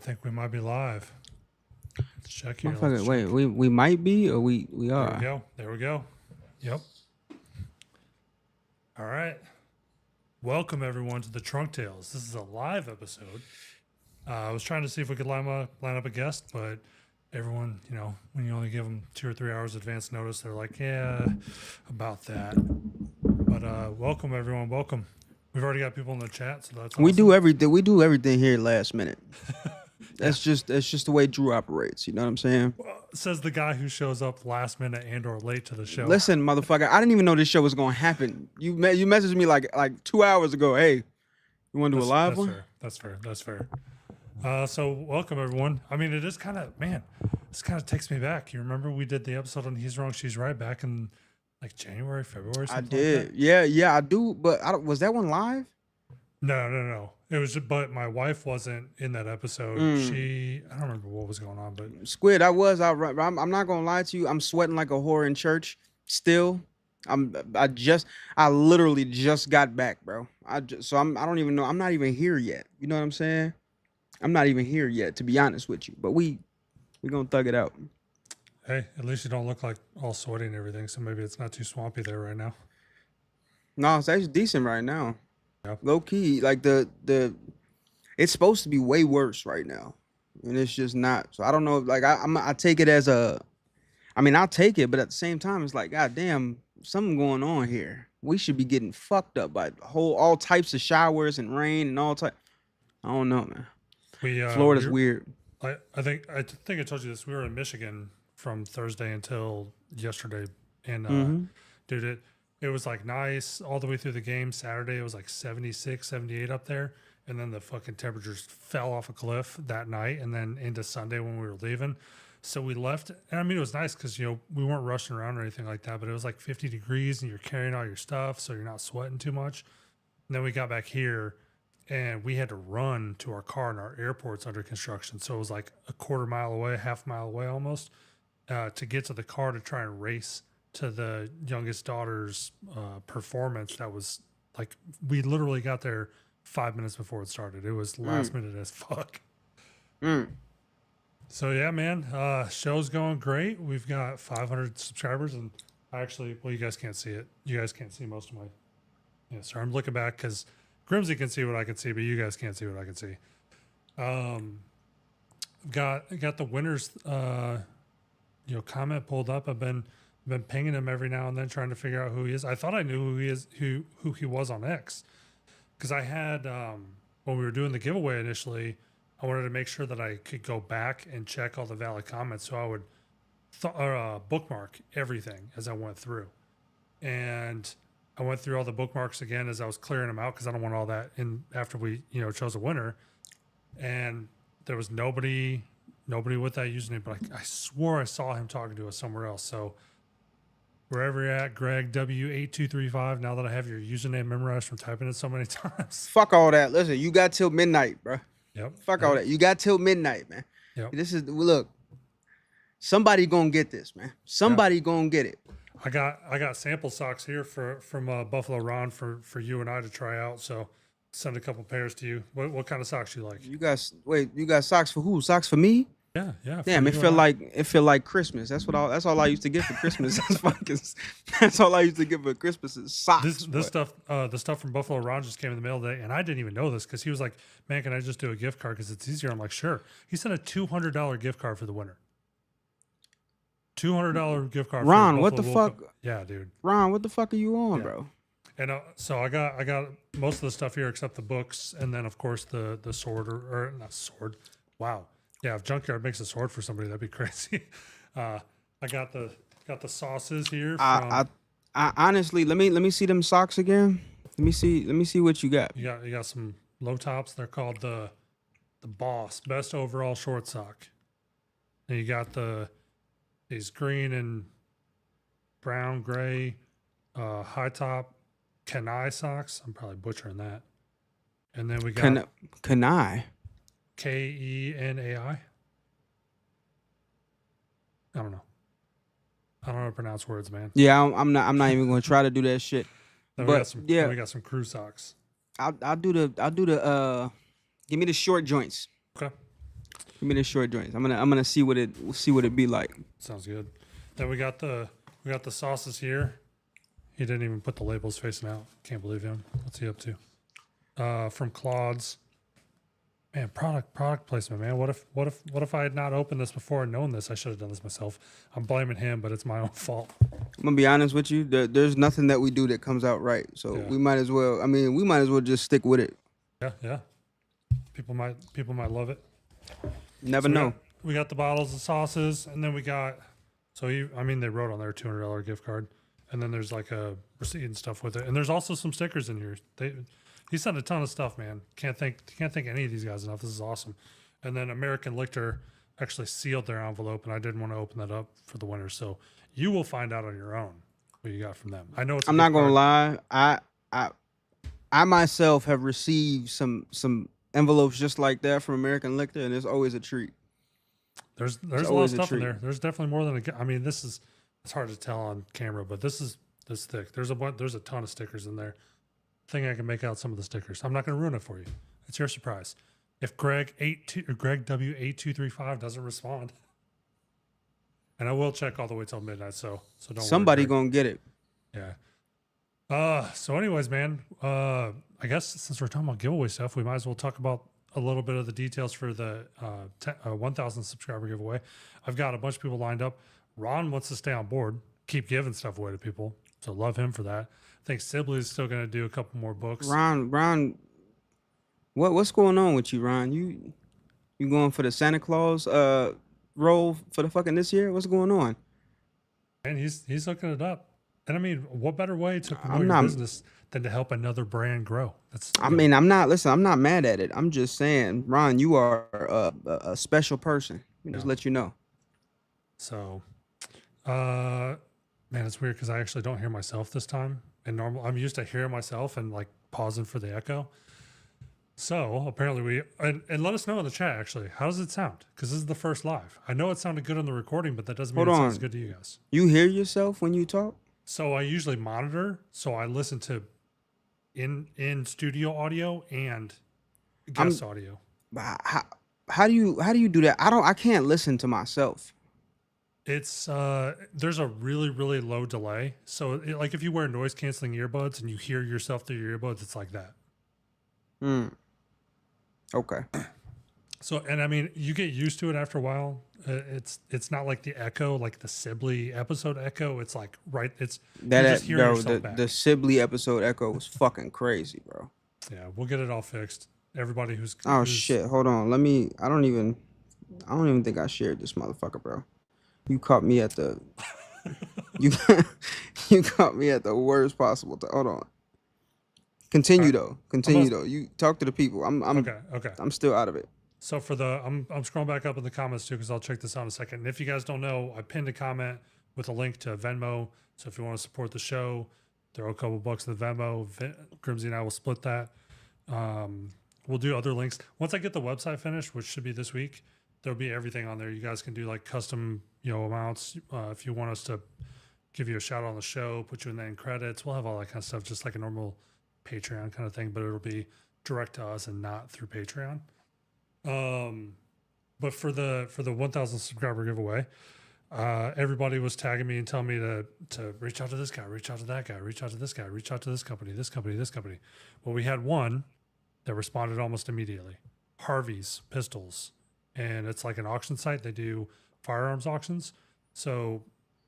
think we might be live. Let's check here. Motherfucker, wait, we might be or we are. There we go. There we go. Yep. All right. Welcome everyone to the Trunk Tales. This is a live episode. I was trying to see if we could line up a guest, but everyone, when you only give them 2 or 3 hours advance notice, they're like, yeah, about that. But welcome everyone. Welcome. We've already got people in the chat, so that's awesome. We do everything here last minute. That's just the way Drew operates. You know what I'm saying? Well, says the guy who shows up last minute and or late to the show. Listen, motherfucker, I didn't even know this show was gonna happen. You messaged me like 2 hours ago. Hey, you want to do a live one? That's fair. So welcome everyone. I mean, it is kind of, man, this kind of takes me back. You remember we did the episode on He's Wrong, She's Right back in like January, February. I did. Like yeah, I do. But was that one live? No. It was, but my wife wasn't in that episode. I don't remember what was going on, but Squid, I'm not gonna lie to you. I'm sweating like a whore in church. Still, I literally just got back, bro. I don't even know. I'm not even here yet. You know what I'm saying? I'm not even here yet, to be honest with you. But we're gonna thug it out. Hey, at least you don't look like all sweaty and everything. So maybe it's not too swampy there right now. No, it's actually decent right now. Yeah. Low key, like the it's supposed to be way worse right now, and it's just not. So I don't know. Like I take it as I'll take it, but at the same time, it's like, God damn, something going on here. We should be getting fucked up by all types of showers and rain and all type. I don't know, man. Florida's weird. I think I told you this. We were in Michigan from Thursday until yesterday, and dude, it was like nice all the way through the game. Saturday it was like 76, 78 up there. And then the fucking temperatures fell off a cliff that night and then into Sunday when we were leaving. So we left. And I mean, it was nice because, we weren't rushing around or anything like that, but it was like 50 degrees and you're carrying all your stuff. So you're not sweating too much. And then we got back here and we had to run to our car and our airport's under construction. So it was like a quarter mile away, half mile away almost, to get to the car to try and race to the youngest daughter's performance. That was like, we literally got there 5 minutes before it started. It was last minute as fuck. So yeah, man, show's going great. We've got 500 subscribers, and you guys can't see it. You guys can't see most of my. Sorry, I'm looking back because Grimsy can see what I can see, but you guys can't see what I can see. Got the winners. Comment pulled up. I've been pinging him every now and then, trying to figure out who he is. I thought I knew who he was on X, because I had when we were doing the giveaway initially, I wanted to make sure that I could go back and check all the valid comments, so I would bookmark everything as I went through, and I went through all the bookmarks again as I was clearing them out because I don't want all that in after we chose a winner, and there was nobody with that username, but I swore I saw him talking to us somewhere else. So wherever you're at, Greg W8235, now that I have your username memorized from typing it so many times. Fuck all that. Listen, you got till midnight, bro. Yep. Fuck all that. You got till midnight, man. Yep. Look, somebody gonna get this, man. Somebody gonna get it. I got sample socks here from Buffalo Ron for you and I to try out. So send a couple pairs to you. What kind of socks you like? You got socks for who? Socks for me? Yeah. Damn, it feel like Christmas. That's all I used to get for Christmas. That's all I used to get for Christmas is socks. This stuff, the stuff from Buffalo Ron just came in the mail today, and I didn't even know this because he was like, "Man, can I just do a gift card because it's easier?" I'm like, "Sure." He sent a $200 gift card for the winner. $200 gift card. Ron, what the fuck? Yeah, dude. Ron, what the fuck are you on, bro? And so I got most of the stuff here except the books, and then of course the sword or not sword. Wow. Yeah, if Junkyard makes a sword for somebody, that'd be crazy. I got the sauces here. I honestly, let me see them socks again. Let me see what you got. You got some low tops. They're called the Boss Best Overall Short Sock. And you got these green and brown, gray, high top Kanai socks. I'm probably butchering that. And then we got Kanai. Kenai. I don't know. I don't know how to pronounce words, man. Yeah, I'm not even going to try to do that shit. Then but we got some crew socks. I'll do the give me the short joints. Okay. Give me the short joints. I'm gonna see what it be like. Sounds good. Then we got the sauces here. He didn't even put the labels facing out. Can't believe him. What's he up to? From Claude's. Man, product placement, man. What if I had not opened this before and known this? I should have done this myself. I'm blaming him, but it's my own fault. I'm gonna be honest with you. There's nothing that we do that comes out right. So Yeah. we might as well. I mean, we might as well just stick with it. Yeah. People might love it. Never So know. we got the bottles of sauces, and then we got. So they wrote on there $200 gift card, and then there's like a receipt and stuff with it, and there's also some stickers in here. He sent a ton of stuff, man. Can't thank any of these guys enough. This is awesome. And then American Lichter actually sealed their envelope, and I didn't want to open that up for the winner. So you will find out on your own what you got from them. I know it's. I'm not gonna lie. I myself have received some envelopes just like that from American Lichter, and it's always a treat. There's a lot of stuff in there. There's definitely more than it's hard to tell on camera, but this is this thick. There's a ton of stickers in there. I think I can make out some of the stickers. I'm not going to ruin it for you. It's your surprise. If Greg W8235 doesn't respond, and I will check all the way till midnight. So don't. Somebody worry, gonna get it. Yeah. So anyways, man. I guess since we're talking about giveaway stuff, we might as well talk about a little bit of the details for the 1,000 subscriber giveaway. I've got a bunch of people lined up. Ron wants to stay on board, keep giving stuff away to people. So love him for that. I think Sibley is still going to do a couple more books. Ron, what's going on with you, Ron? You going for the Santa Claus role for the fucking this year? What's going on? And he's looking it up. And I mean, what better way to promote I'm your not- business than to help another brand grow? I'm not mad at it. I'm just saying, Ron, you are a special person. Just let you know. So, man, it's weird because I actually don't hear myself this time. And I'm used to hearing myself and like pausing for the echo. So apparently and let us know in the chat actually, how does it sound? Because this is the first live. I know it sounded good on the recording, but that doesn't mean it sounds good to you guys. You hear yourself when you talk? So I usually monitor. So I listen to in studio audio and guest audio. How do you do that? I can't listen to myself. It's there's a really, really low delay. So like if you wear noise canceling earbuds and you hear yourself through your earbuds, it's like that. Okay. So, and I mean, you get used to it after a while. It's not like the echo, like the Sibley episode echo. It's like, it's That you just hear bro, yourself back. the Sibley episode echo was fucking crazy, bro. Yeah, we'll get it all fixed. Everybody who's Shit, hold on. I don't even think I shared this motherfucker, bro. You caught me at the you caught me at the worst possible time. Hold on. Continue though. You talk to the people. I'm okay. I'm still out of it. So I'm scrolling back up in the comments too because I'll check this out in a second. And if you guys don't know, I pinned a comment with a link to Venmo. So if you want to support the show, throw a couple bucks in the Venmo. Grimsy and I will split that. We'll do other links once I get the website finished, which should be this week. There'll be everything on there. You guys can do like custom, amounts. If you want us to give you a shout out on the show, put you in the end credits, we'll have all that kind of stuff, just like a normal Patreon kind of thing, but it'll be direct to us and not through Patreon. But for the 1,000 subscriber giveaway, everybody was tagging me and telling me to reach out to this guy, reach out to that guy, reach out to this guy, reach out to this company, this company, this company. Well, we had one that responded almost immediately. Harvey's Pistols. And it's like an auction site. They do firearms auctions. So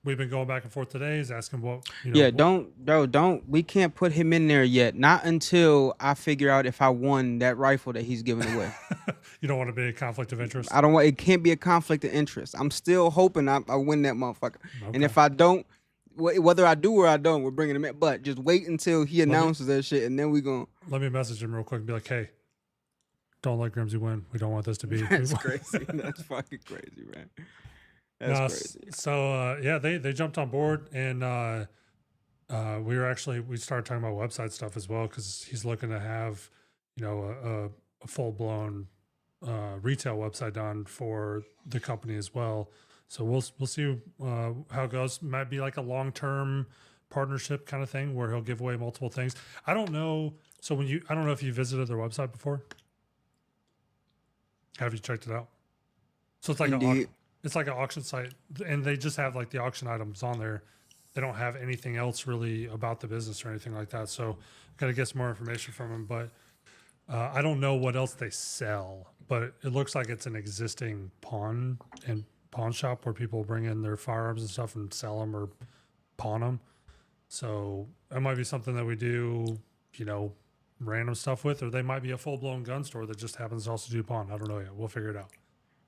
we've been going back and forth today. He's asking what. Don't. We can't put him in there yet. Not until I figure out if I won that rifle that he's giving away. You don't want to be a conflict of interest? I don't want. It can't be a conflict of interest. I'm still hoping I win that motherfucker. Okay. And if I don't, whether I do or I don't, we're bringing him in. But just wait until he announces that shit, and then we going. Let me message him real quick and be like, hey, don't let Grimsy win. We don't want this to be. That's crazy. That's fucking crazy, man. That's crazy. So they jumped on board, and we started talking about website stuff as well because he's looking to have a full blown retail website done for the company as well. So we'll see how it goes. Might be like a long term partnership kind of thing where he'll give away multiple things. I don't know. So I don't know if you visited their website before. Have you checked it out? So it's like Indeed. it's like an auction site, and they just have like the auction items on there. They don't have anything else really about the business or anything like that. So got to get some more information from them. But I don't know what else they sell. But it looks like it's an existing pawn shop where people bring in their firearms and stuff and sell them or pawn them. So that might be something that we do, you know, random stuff with, or they might be a full blown gun store that just happens to also do pawn. I don't know yet. We'll figure it out.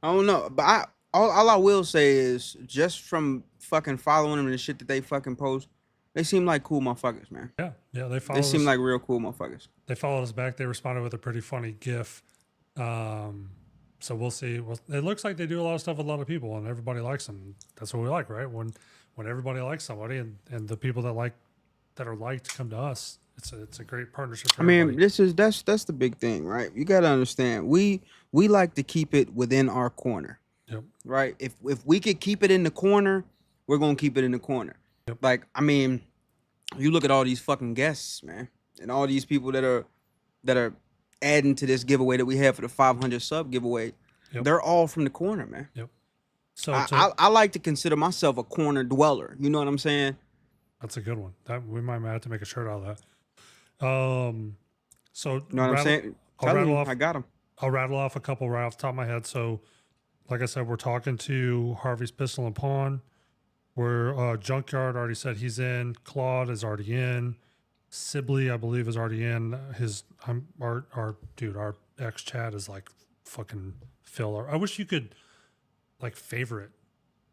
I don't know, but all I will say is just from fucking following them and the shit that they fucking post, they seem like cool motherfuckers, man. Yeah, yeah. They seem like real cool motherfuckers. They followed us back. They responded with a pretty funny GIF. So we'll see. Well, it looks like they do a lot of stuff with a lot of people, and everybody likes them. That's what we like, right? When everybody likes somebody, and the people that are liked come to us, it's a great partnership. For everybody. That's the big thing, right? You got to understand. We like to keep it within our corner. Yep. Right? If we could keep it in the corner, we're gonna keep it in the corner. Yep. Like, I mean, you look at all these fucking guests, man, and all these people that are adding to this giveaway that we have for the 500 sub giveaway. Yep. They're all from the corner, man. Yep. So I like to consider myself a corner dweller. You know what I'm saying? That's a good one. That we might have to make a shirt out of that. So you know what I'm saying? I got him. I'll rattle off a couple right off the top of my head. So, like I said, we're talking to Harvey's Pistol and Pawn. We're Junkyard already said he's in. Claude is already in. Sibley, I believe, is already in. Our ex chat is like fucking filler. I wish you could like favorite,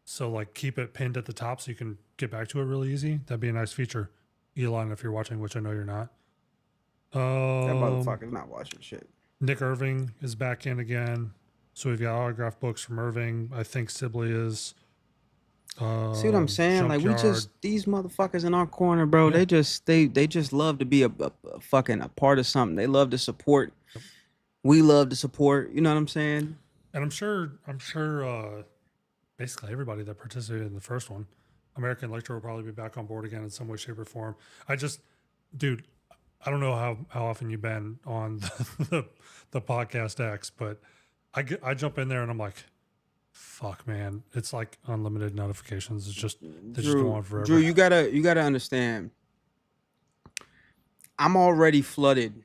so like keep it pinned at the top so you can get back to it really easy. That'd be a nice feature, Elon, if you're watching, which I know you're not. That motherfucker's not watching shit. Nick Irving is back in again, so we've got autographed books from Irving. I think Sibley is. See what I'm saying? Junkyard. Like these motherfuckers in our corner, bro. Yeah. They just love to be a fucking a part of something. They love to support. Yep. We love to support. You know what I'm saying? And I'm sure. Basically everybody that participated in the first one, American Electro will probably be back on board again in some way, shape, or form. Dude, I don't know how often you've been on the podcast X, but I jump in there and I'm like, fuck, man, it's like unlimited notifications. It's just they just go on forever. Drew, you gotta understand. I'm already flooded.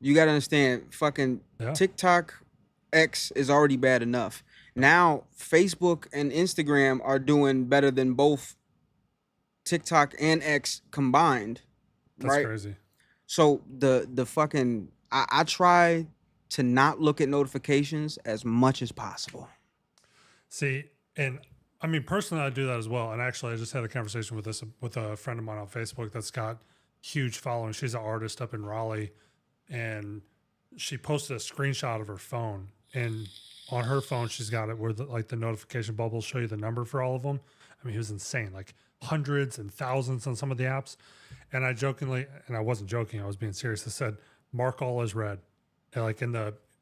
You gotta understand. Fucking TikTok X is already bad enough. Now Facebook and Instagram are doing better than both TikTok and X combined. That's right? Crazy. So the fucking I try to not look at notifications as much as possible. See, and I mean personally I do that as well. And actually I just had a conversation with a friend of mine on Facebook that's got huge following. She's an artist up in Raleigh, and she posted a screenshot of her phone, and on her phone she's got it where the notification bubbles show you the number for all of them. I mean, it was insane, like hundreds and thousands on some of the apps. And I jokingly, and I wasn't joking, I was being serious, I said mark all as red, and like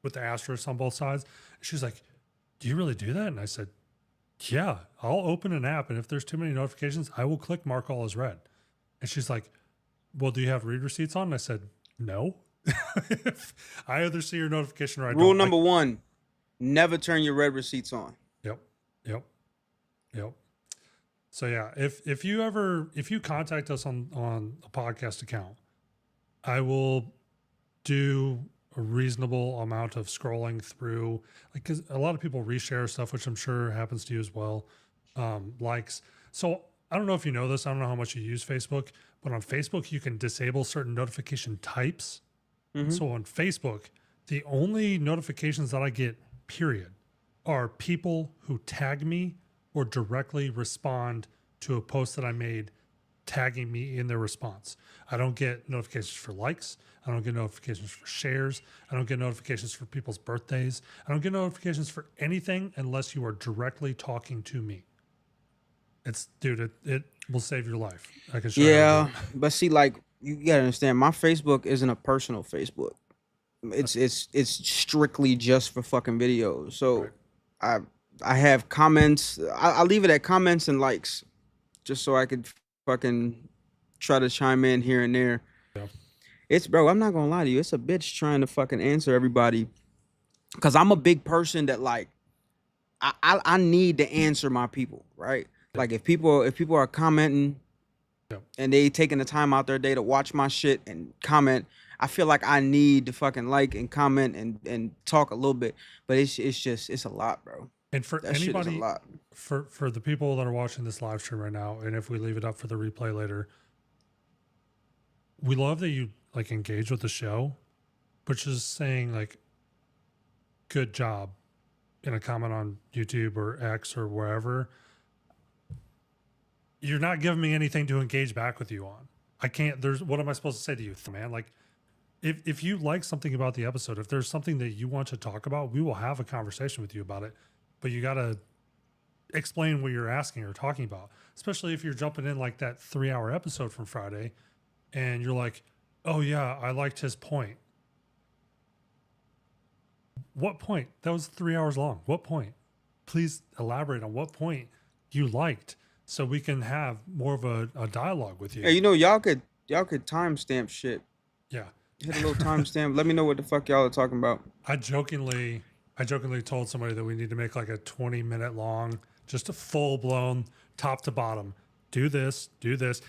with the asterisk on both sides. And she's like, do you really do that? And I said, yeah, I'll open an app, and if there's too many notifications I will click mark all as red. And she's like, well, do you have read receipts on? And I said, no. I either see your notification or I don't. Rule number one, never turn your red receipts on. Yep. So yeah, if you contact us on a podcast account, I will do a reasonable amount of scrolling through, like, because a lot of people reshare stuff, which I'm sure happens to you as well. Likes. So I don't know if you know this. I don't know how much you use Facebook, but on Facebook you can disable certain notification types. Mm-hmm. So on Facebook, the only notifications that I get, period, are people who tag me or directly respond to a post that I made, tagging me in their response. I don't get notifications for likes. I don't get notifications for shares. I don't get notifications for people's birthdays. I don't get notifications for anything unless you are directly talking to me. It will save your life. I can show you. Yeah, but see, like, you gotta understand, my Facebook isn't a personal Facebook. It's strictly just for fucking videos. So right. I have comments. I leave it at comments and likes, just so I could fucking try to chime in here and there. Yeah. Bro, I'm not gonna lie to you, it's a bitch trying to fucking answer everybody, because I'm a big person that, like, I need to answer my people, right? Like if people are commenting and they taking the time out their day to watch my shit and comment, I feel like I need to fucking like and comment and talk a little bit. But it's just it's a lot, bro. And for That shit is a anybody, lot. for the people that are watching this live stream right now, and if we leave it up for the replay later, we love that you like engage with the show, but just saying like, good job in a comment on YouTube or X or wherever, you're not giving me anything to engage back with you on. I can't, what am I supposed to say to you, man? Like, if you like something about the episode, if there's something that you want to talk about, we will have a conversation with you about it. But you got to explain what you're asking or talking about, especially if you're jumping in like that 3-hour episode from Friday and you're like, oh yeah, I liked his point. What point? That was 3 hours long. What point? Please elaborate on what point you liked so we can have more of a dialogue with you. Hey, you know, y'all could timestamp shit. Yeah. Hit a little timestamp. Let me know what the fuck y'all are talking about. I jokingly told somebody that we need to make like a 20-minute long, just a full blown top to bottom. Do this.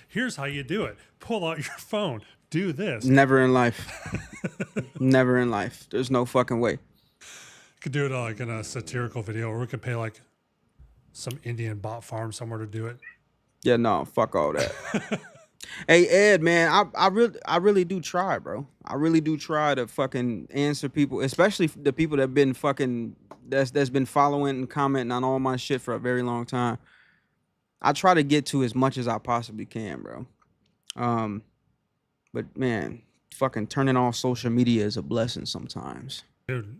Here's how you do it. Pull out your phone. Do this. Never in life. Never in life. There's no fucking way. Could do it like in a satirical video, or we could pay like some Indian bot farm somewhere to do it. Yeah, no, fuck all that. Hey Ed, man, I really do try, bro. I really do try to fucking answer people, especially the people that been fucking that's been following and commenting on all my shit for a very long time. I try to get to as much as I possibly can, bro. But man, fucking turning off social media is a blessing sometimes. Dude,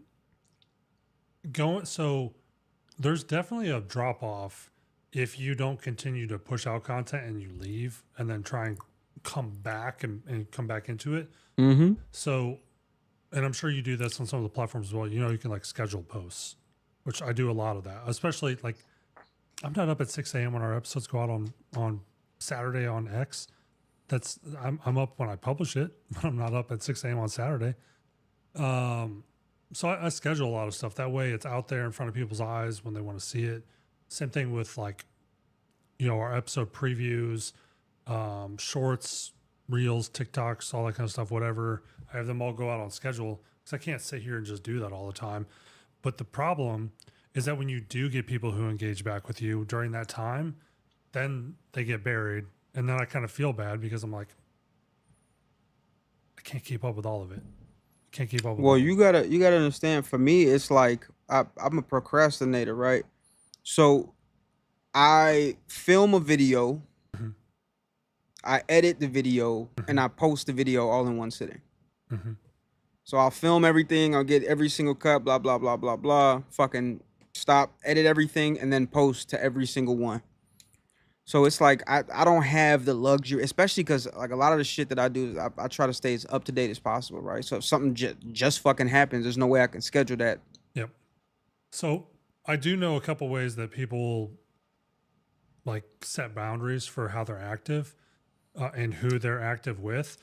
so there's definitely a drop off if you don't continue to push out content and you leave and then try and come back and come back into it. Mm-hmm. So, and I'm sure you do this on some of the platforms as well. You know, you can like schedule posts, which I do a lot of that, especially like I'm not up at 6 a.m. when our episodes go out on Saturday on X. I'm up when I publish it, but I'm not up at 6 a.m. on Saturday. So I schedule a lot of stuff. That way it's out there in front of people's eyes when they want to see it. Same thing with like, you know, our episode previews, shorts, reels, TikToks, all that kind of stuff, whatever. I have them all go out on schedule because I can't sit here and just do that all the time. But the problem is that when you do get people who engage back with you during that time, then they get buried. And then I kind of feel bad because I'm like, I can't keep up with all of it. Can't keep up with Well, you gotta understand, for me, it's like I'm a procrastinator, right? So I film a video, mm-hmm. I edit the video, mm-hmm. and I post the video all in one sitting. Mm-hmm. So I'll film everything, I'll get every single cut, blah, blah, blah, blah, blah, fucking stop, edit everything, and then post to every single one. So it's like I don't have the luxury, especially because like a lot of the shit that I do, I try to stay as up to date as possible, right? So if something just fucking happens, there's no way I can schedule that. Yep. So I do know a couple ways that people like set boundaries for how they're active and who they're active with.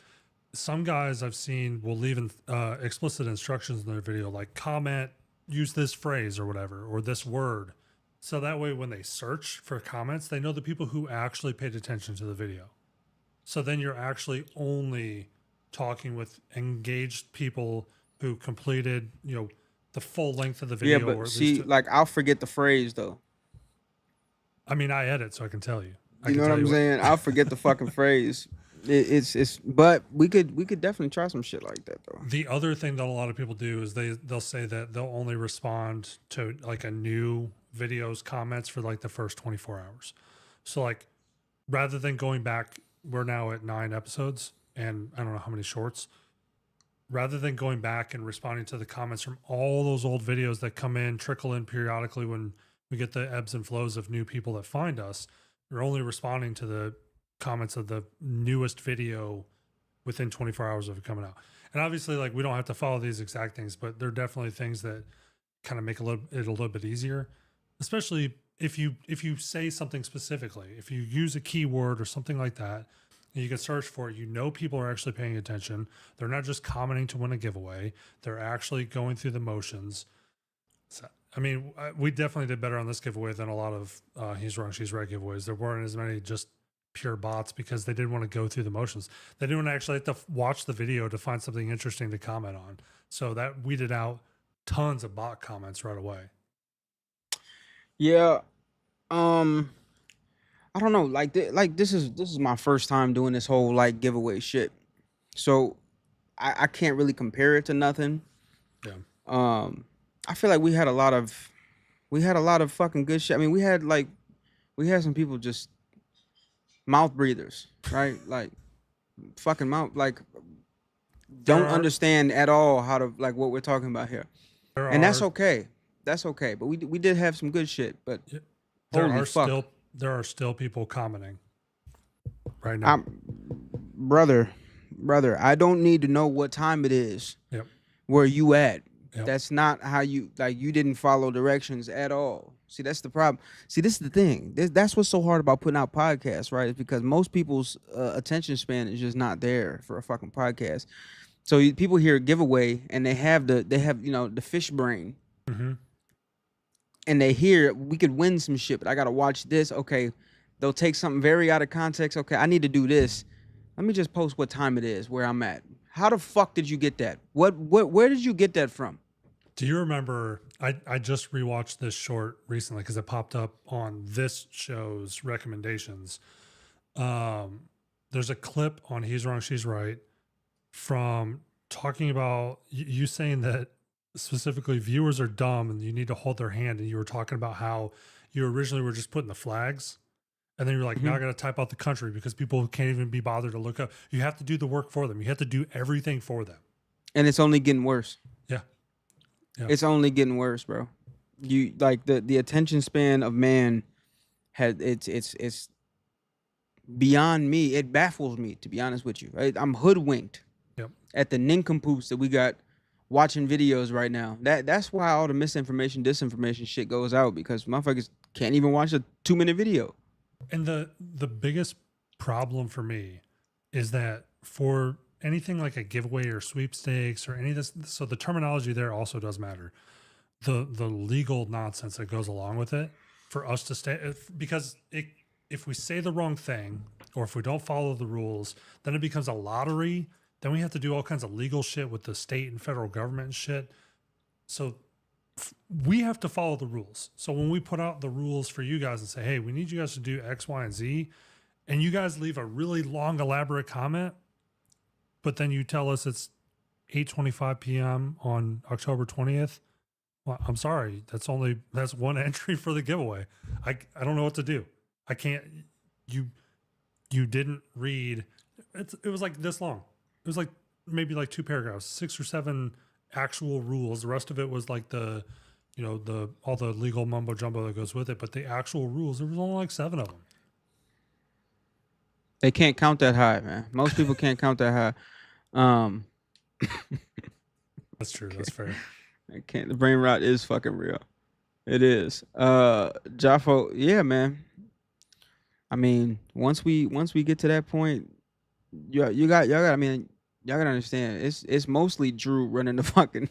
Some guys I've seen will leave explicit instructions in their video, like comment, use this phrase or whatever, or this word. So that way when they search for comments, they know the people who actually paid attention to the video. So then you're actually only talking with engaged people who completed, you know, the full length of the video. Yeah, but or at see, least like I'll forget the phrase though. I mean, I edit, so I can tell you. You know what I'm saying? I'll forget the fucking phrase. But we could definitely try some shit like that though. The other thing that a lot of people do is they'll say that they'll only respond to like a new video's comments for like the first 24 hours. So like rather than going back, we're now at 9 episodes and I don't know how many shorts. Rather than going back and responding to the comments from all those old videos that come in, trickle in periodically when we get the ebbs and flows of new people that find us, we're only responding to the comments of the newest video within 24 hours of it coming out. And obviously like we don't have to follow these exact things, but they're definitely things that kind of make it a little bit easier, especially if you say something specifically, if you use a keyword or something like that, and you can search for it, you know people are actually paying attention. They're not just commenting to win a giveaway. They're actually going through the motions. So I mean, we definitely did better on this giveaway than a lot of He's Wrong, She's Right giveaways. There weren't as many just pure bots because they didn't want to go through the motions. They didn't want to actually have to watch the video to find something interesting to comment on. So that weeded out tons of bot comments right away. Yeah. I don't know. Like, this is my first time doing this whole like giveaway shit. So I can't really compare it to nothing. Yeah. I feel like we had a lot of fucking good shit. I mean, we had some people just mouth breathers, right? Like fucking mouth, like don't understand at all how to like what we're talking about here. And that's okay. That's okay. But we did have some good shit. But holy fuck. There are still people commenting right now. Brother, I don't need to know what time it is. Yep. Where you at? Yep. That's not how you like. You didn't follow directions at all. See, that's the problem. See, this is the thing. That's what's so hard about putting out podcasts, right? It's because most people's attention span is just not there for a fucking podcast. So people hear a giveaway and they have the fish brain. Mm-hmm. And they hear we could win some shit, but I gotta watch this. Okay, they'll take something very out of context. Okay, I need to do this. Let me just post what time it is, where I'm at. How the fuck did you get that? Where did you get that from? Do you remember? I just rewatched this short recently because it popped up on this show's recommendations. There's a clip on He's Wrong, She's Right from talking about you saying that specifically viewers are dumb and you need to hold their hand, and you were talking about how you originally were just putting the flags and then you're like, now I got to type out the country because people can't even be bothered to look up. You have to do the work for them. You have to do everything for them. And it's only getting worse. Yeah. It's only getting worse, bro. You like the attention span of man it's beyond me. It baffles me, to be honest with you. I'm hoodwinked at the nincompoops that we got watching videos right now. That's why all the misinformation, disinformation shit goes out, because motherfuckers can't even watch a 2-minute video. And the biggest problem for me is that for anything like a giveaway or sweepstakes or any of this, so the terminology there also does matter. The legal nonsense that goes along with it for us to stay, because if we say the wrong thing or if we don't follow the rules, then it becomes a lottery. Then we have to do all kinds of legal shit with the state and federal government and shit. So we have to follow the rules. So when we put out the rules for you guys and say, hey, we need you guys to do X, Y, and Z, and you guys leave a really long, elaborate comment, but then you tell us it's 8:25 p.m. on October 20th, well, I'm sorry. That's one entry for the giveaway. I don't know what to do. I can't. You didn't read. It was like this long. It was like maybe like 2 paragraphs, 6 or 7 actual rules. The rest of it was like all the legal mumbo jumbo that goes with it. But the actual rules, there was only like 7 of them. They can't count that high, man. Most people can't count that high. That's true. That's fair. I can't. The brain rot is fucking real. It is. Jaffo, yeah, man. I mean, once we get to that point, y'all got. I mean, y'all gotta understand. It's mostly Drew running the fucking.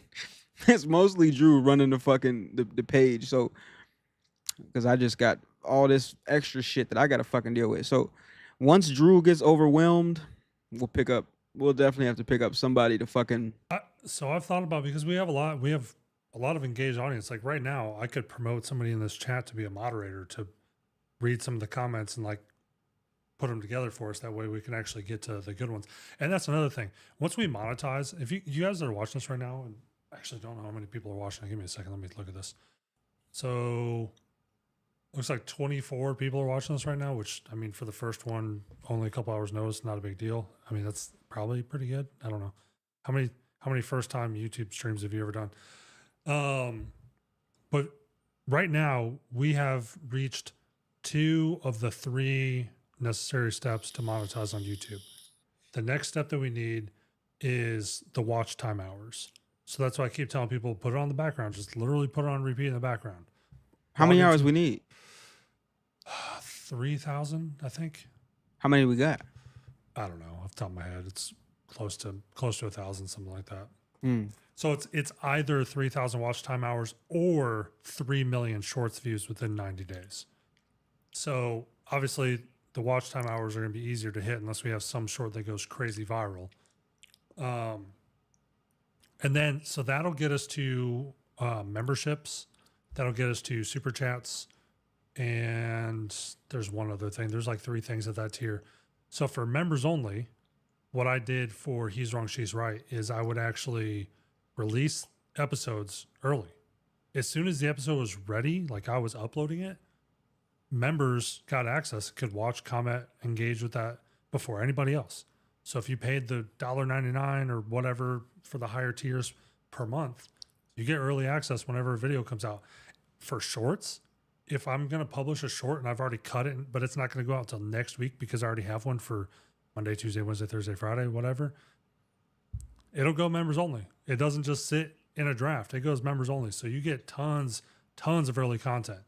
It's mostly Drew running the fucking the page. So, because I just got all this extra shit that I gotta fucking deal with. So, once Drew gets overwhelmed, we'll definitely have to pick up somebody to fucking. So I've thought about, because we have a lot of engaged audience. Like right now, I could promote somebody in this chat to be a moderator to read some of the comments and like put them together for us. That way we can actually get to the good ones. And that's another thing. Once we monetize, if you guys that are watching this right now, and I actually don't know how many people are watching. Give me a second. Let me look at this. So looks like 24 people are watching this right now, which, I mean, for the first one, only a couple hours notice, not a big deal. I mean, that's probably pretty good. I don't know. How many first time YouTube streams have you ever done? But right now we have reached 2 of the 3 necessary steps to monetize on YouTube. The next step that we need is the watch time hours. So that's why I keep telling people, put it on the background. Just literally put it on repeat in the background. How many hours we need? 3,000, I think. How many we got? I don't know off the top of my head. It's close to 1,000, something like that. Mm. So it's either 3,000 watch time hours or 3 million shorts views within 90 days. So obviously the watch time hours are going to be easier to hit unless we have some short that goes crazy viral. And then, so that'll get us to memberships. That'll get us to super chats. And there's one other thing. There's like 3 things at that tier. So for members only, what I did for He's Wrong, She's Right is I would actually release episodes early. As soon as the episode was ready, like I was uploading it, members got access, could watch, comment, engage with that before anybody else. So if you paid the $1.99 or whatever for the higher tiers per month, you get early access whenever a video comes out. For shorts, if I'm going to publish a short and I've already cut it, but it's not going to go out until next week because I already have one for Monday, Tuesday, Wednesday, Thursday, Friday, whatever, it'll go members only. It doesn't just sit in a draft. It goes members only. So you get tons of early content.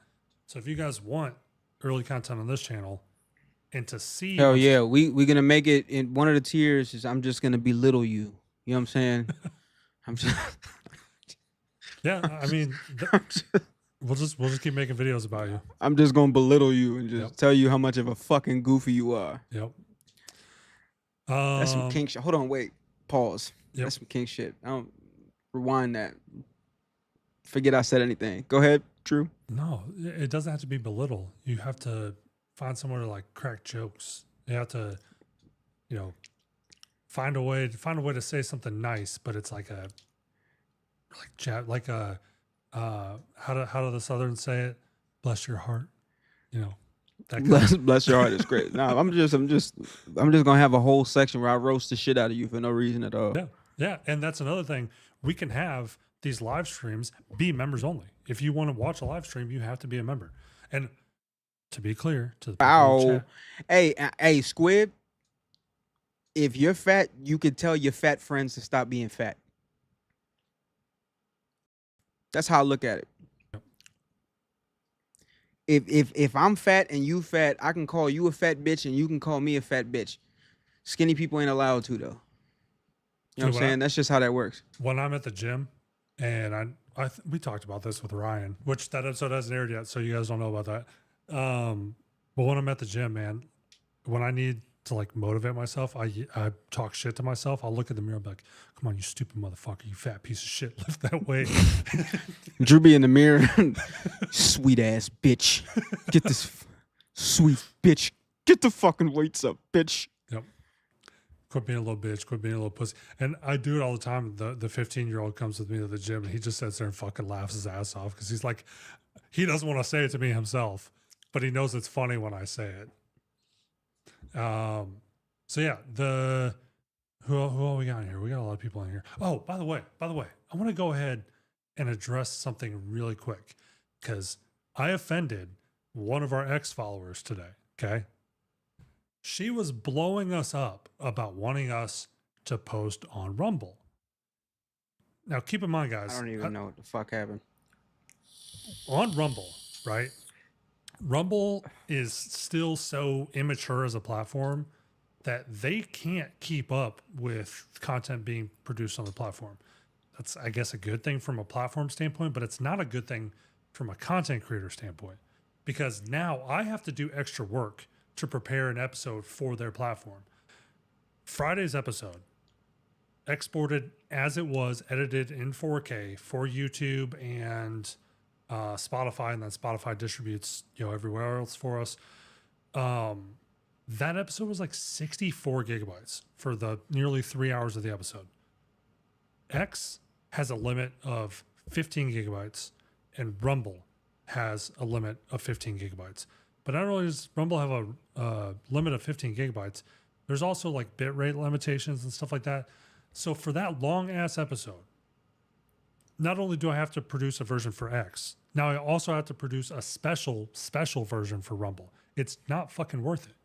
So if you guys want early content on this channel and to see, Hell yeah, we're gonna make it in one of the tiers. Is I'm just gonna belittle you. You know what I'm saying? I'm just. Yeah, I mean, we'll just keep making videos about you. I'm just gonna belittle you and just Yep. tell you how much of a fucking goofy you are. Yep. That's some king shit. Hold on, wait, pause. Yep. That's some king shit. I don't rewind that. Forget I said anything. Go ahead, True. No, it doesn't have to be belittle. You have to find somewhere to like crack jokes. You have to, you know, find a way to say something nice, but it's like a how do the Southerns say it? Bless your heart. You know, that Bless your heart is great. No, I'm just gonna have a whole section where I roast the shit out of you for no reason at all. Yeah. Yeah. And that's another thing. We can have these live streams be members only. If you want to watch a live stream, you have to be a member. And to be clear to the people in the chat, Hey, Squid. If you're fat, you could tell your fat friends to stop being fat. That's how I look at it. If I'm fat and you fat, I can call you a fat bitch and you can call me a fat bitch. Skinny people ain't allowed to though. You know what I'm saying? That's just how that works. When I'm at the gym, and we talked about this with Ryan, which that episode hasn't aired yet, so you guys don't know about that. But when I'm at the gym, man, when I need to like motivate myself, I talk shit to myself. I'll look at the mirror and be like, come on, you stupid motherfucker, you fat piece of shit, lift that weight. Drew be in the mirror, sweet ass bitch. Get this sweet bitch. Get the fucking weights up, bitch. Yep. Quit being a little bitch, quit being a little pussy. And I do it all the time. The 15-year-old comes with me to the gym and he just sits there and fucking laughs his ass off because he's like, he doesn't want to say it to me himself, but he knows it's funny when I say it. So yeah, who all we got in here? We got a lot of people in here. Oh, by the way, I want to go ahead and address something really quick because I offended one of our ex-followers today. Okay. She was blowing us up about wanting us to post on Rumble. Now, keep in mind, guys. I don't even know what the fuck happened. On Rumble, right? Rumble is still so immature as a platform that they can't keep up with content being produced on the platform. That's, I guess, a good thing from a platform standpoint, but it's not a good thing from a content creator standpoint because now I have to do extra work to prepare an episode for their platform. Friday's episode, exported as it was, edited in 4K for YouTube and Spotify, and then Spotify distributes, everywhere else for us. That episode was like 64 gigabytes for the nearly 3 hours of the episode. X has a limit of 15 gigabytes, and Rumble has a limit of 15 gigabytes. But not only does Rumble have a limit of 15 gigabytes, there's also like bitrate limitations and stuff like that. So for that long ass episode, not only do I have to produce a version for X, now I also have to produce a special version for Rumble. It's not fucking worth it.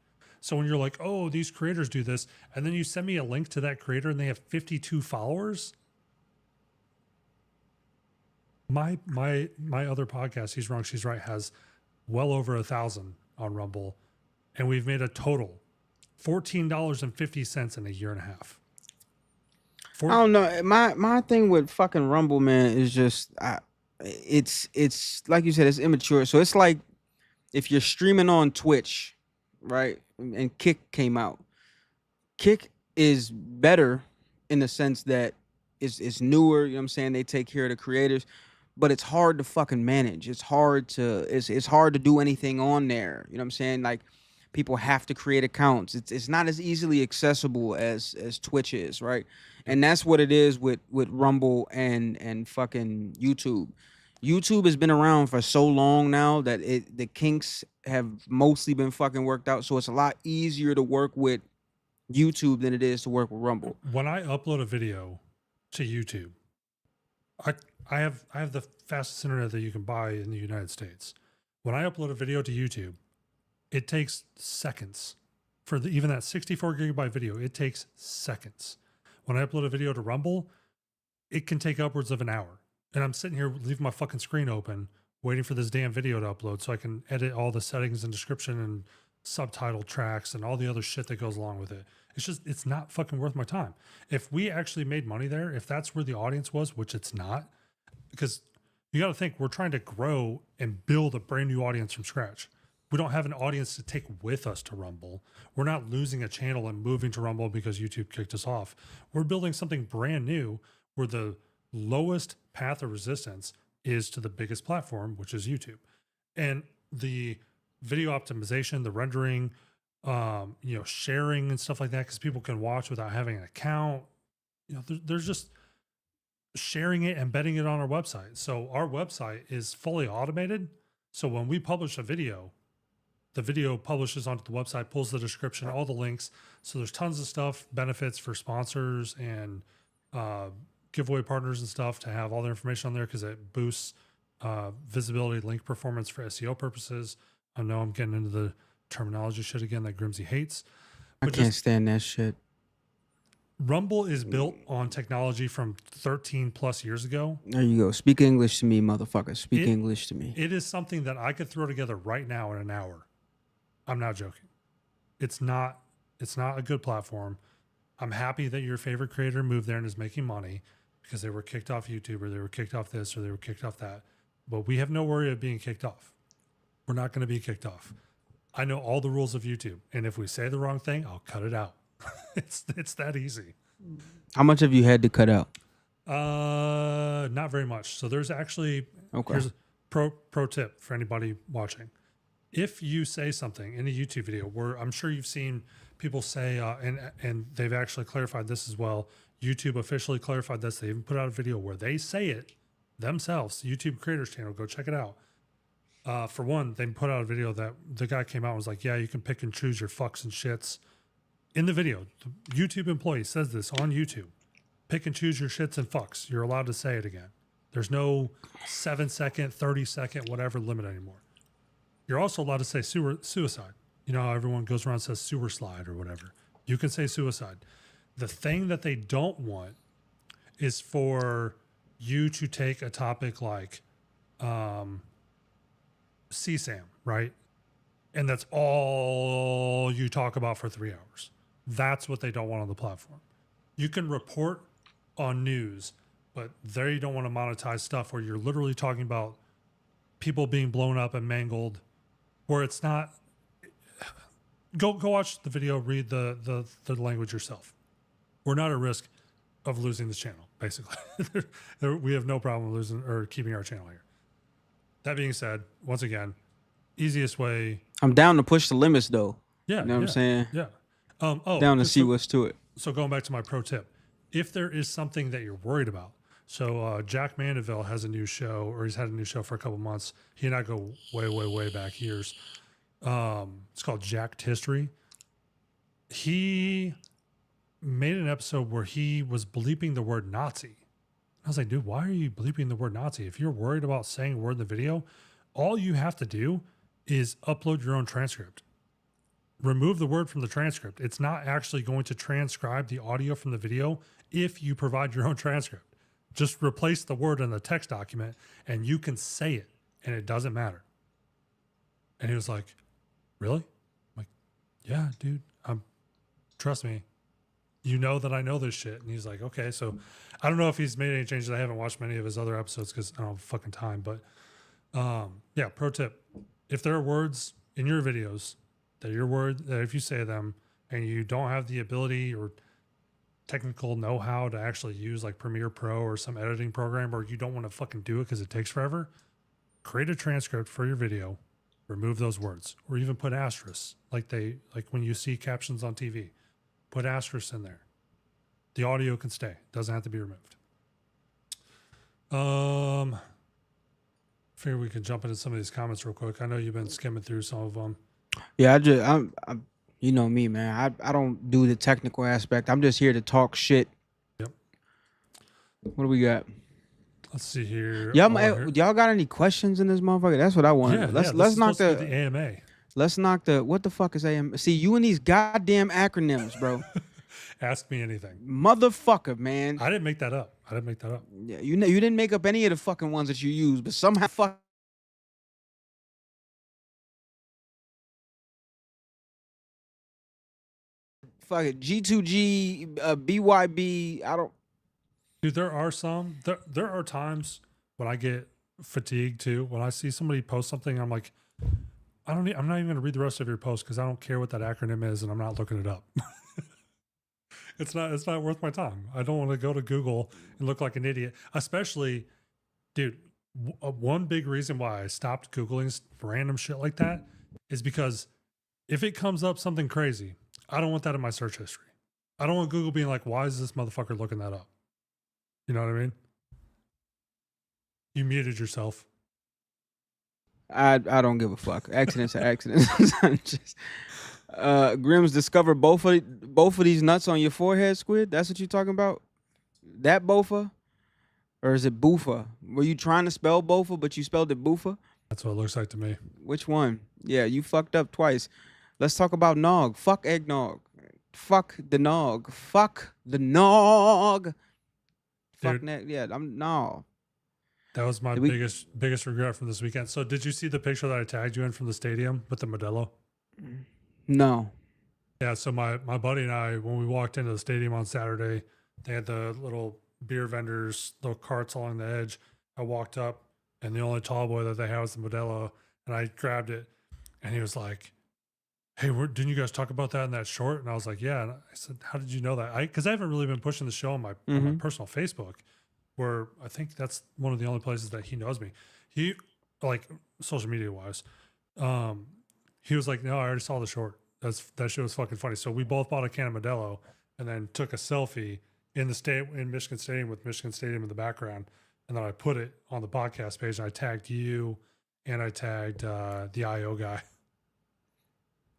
So when you're like, oh, these creators do this, and then you send me a link to that creator and they have 52 followers. My other podcast, He's Wrong, She's Right, has well over 1,000 on Rumble, and we've made a total $14.50 in a year and a half. I don't know. My thing with fucking Rumble, man, is just it's like you said, it's immature. So it's like if you're streaming on Twitch, right? And Kick came out. Kick is better in the sense that it's newer, you know what I'm saying? They take care of the creators, but it's hard to fucking manage. It's hard to do anything on there. You know what I'm saying? Like people have to create accounts. It's not as easily accessible as Twitch is, right? And that's what it is with Rumble and fucking YouTube. YouTube has been around for so long now that the kinks have mostly been fucking worked out. So it's a lot easier to work with YouTube than it is to work with Rumble. When I upload a video to YouTube, I have the fastest internet that you can buy in the United States. When I upload a video to YouTube, it takes seconds. For even that 64 gigabyte video, it takes seconds. When I upload a video to Rumble, it can take upwards of an hour. And I'm sitting here leaving my fucking screen open, waiting for this damn video to upload so I can edit all the settings and description and subtitle tracks and all the other shit that goes along with it. It's not fucking worth my time. If we actually made money there, if that's where the audience was, which it's not, because you got to think we're trying to grow and build a brand new audience from scratch. We don't have an audience to take with us to Rumble. We're not losing a channel and moving to Rumble because YouTube kicked us off. We're building something brand new where the lowest path of resistance is to the biggest platform, which is YouTube. And the video optimization, the rendering, sharing and stuff like that, because people can watch without having an account. There's just sharing it, embedding it on our website. So our website is fully automated. So when we publish a video, the video publishes onto the website, pulls the description, all the links. So there's tons of stuff, benefits for sponsors and giveaway partners and stuff to have all their information on there because it boosts visibility, link performance for SEO purposes. I know I'm getting into the terminology shit again that Grimsey hates. I can't stand that shit. Rumble is built on technology from 13 plus years ago. There you go. Speak English to me, motherfucker. Speak English to me. It is something that I could throw together right now in an hour. I'm not joking. It's not a good platform. I'm happy that your favorite creator moved there and is making money because they were kicked off YouTube or they were kicked off this or they were kicked off that. But we have no worry of being kicked off. We're not going to be kicked off. I know all the rules of YouTube. And if we say the wrong thing, I'll cut it out. It's that easy. How much have you had to cut out? Not very much. So there's actually, here's a pro tip for anybody watching. If you say something in a YouTube video where I'm sure you've seen people say, and they've actually clarified this as well. YouTube officially clarified this. They even put out a video where they say it themselves. YouTube Creators Channel, go check it out. For one, they put out a video that the guy came out and was like, yeah, you can pick and choose your fucks and shits. In the video, the YouTube employee says this on YouTube. Pick and choose your shits and fucks. You're allowed to say it again. There's no 7-second, 30-second, whatever limit anymore. You're also allowed to say suicide. You know how everyone goes around and says sewer slide or whatever. You can say suicide. The thing that they don't want is for you to take a topic like CSAM, right? And that's all you talk about for 3 hours. That's what they don't want on the platform. You can report on news, but they don't want to monetize stuff where you're literally talking about people being blown up and mangled, where it's not. Go watch the video, read the language yourself. We're not at risk of losing this channel, basically. We have no problem losing or keeping our channel here. That being said, once again, easiest way. I'm down to push the limits though. Yeah. You know what I'm saying? Yeah. Down to see what's to it. So going back to my pro tip, if there is something that you're worried about, so Jack Mandeville has a new show, or he's had a new show for a couple months. He and I go way back years. It's called Jacked History. He made an episode where he was bleeping the word Nazi. I was like, dude, why are you bleeping the word Nazi? If you're worried about saying a word in the video, all you have to do is upload your own transcript. Remove the word from the transcript. It's not actually going to transcribe the audio from the video if you provide your own transcript. Just replace the word in the text document and you can say it and it doesn't matter. And he was like, really? I'm like, yeah, dude, trust me. you know that I know this shit. And he's like, okay. So I don't know if he's made any changes. I haven't watched many of his other episodes because I don't have fucking time. But yeah, pro tip. If there are words in your videos that if you say them and you don't have the ability or technical know-how to actually use like Premiere Pro or some editing program, or you don't want to fucking do it because it takes forever, create a transcript for your video, remove those words, or even put asterisks like when you see captions on TV, put asterisks in there. The audio can stay, doesn't have to be removed. Figure we can jump into some of these comments real quick. I know you've been skimming through some of them. Yeah, I'm you know me, man. I don't do the technical aspect. I'm just here to talk shit. Yep. What do we got? Let's see here. Y'all got any questions in this motherfucker? That's what I want. Yeah, let's knock the AMA. Let's knock the what the fuck is AMA? See, you and these goddamn acronyms, bro. Ask me anything. Motherfucker, man. I didn't make that up. Yeah, you didn't make up any of the fucking ones that you use, but somehow fuck it. G2G, BYB. I don't. Dude, there are some. There are times when I get fatigued too. When I see somebody post something, I'm like, I'm not even going to read the rest of your post because I don't care what that acronym is, and I'm not looking it up. It's not worth my time. I don't want to go to Google and look like an idiot. Especially, dude, one big reason why I stopped Googling random shit like that is because if it comes up something crazy, I don't want that in my search history. I don't want Google being like, why is this motherfucker looking that up? You know what I mean? You muted yourself. I don't give a fuck. Accidents are accidents. Grims discovered both of these nuts on your forehead, Squid. That's what you're talking about? That bofa? Or is it boofa? Were you trying to spell bofa, but you spelled it boofa? That's what it looks like to me. Which one? Yeah, you fucked up twice. Let's talk about nog. Fuck eggnog. Fuck the nog. Fuck the nog. Fuck that. Yeah, no. That was my biggest regret from this weekend. So did you see the picture that I tagged you in from the stadium with the Modelo? No. Yeah, so my buddy and I, when we walked into the stadium on Saturday, they had the little beer vendors, little carts along the edge. I walked up, and the only tall boy that they had was the Modelo, and I grabbed it, and he was like, hey, didn't you guys talk about that in that short? And I was like, yeah. And I said, how did you know that? Because I haven't really been pushing the show on my personal Facebook, where I think that's one of the only places that he knows me. He, like, social media wise, he was like, no, I already saw the short. That shit was fucking funny. So we both bought a can of Modelo and then took a selfie in Michigan Stadium with Michigan Stadium in the background. And then I put it on the podcast page and I tagged you and I tagged the IO guy.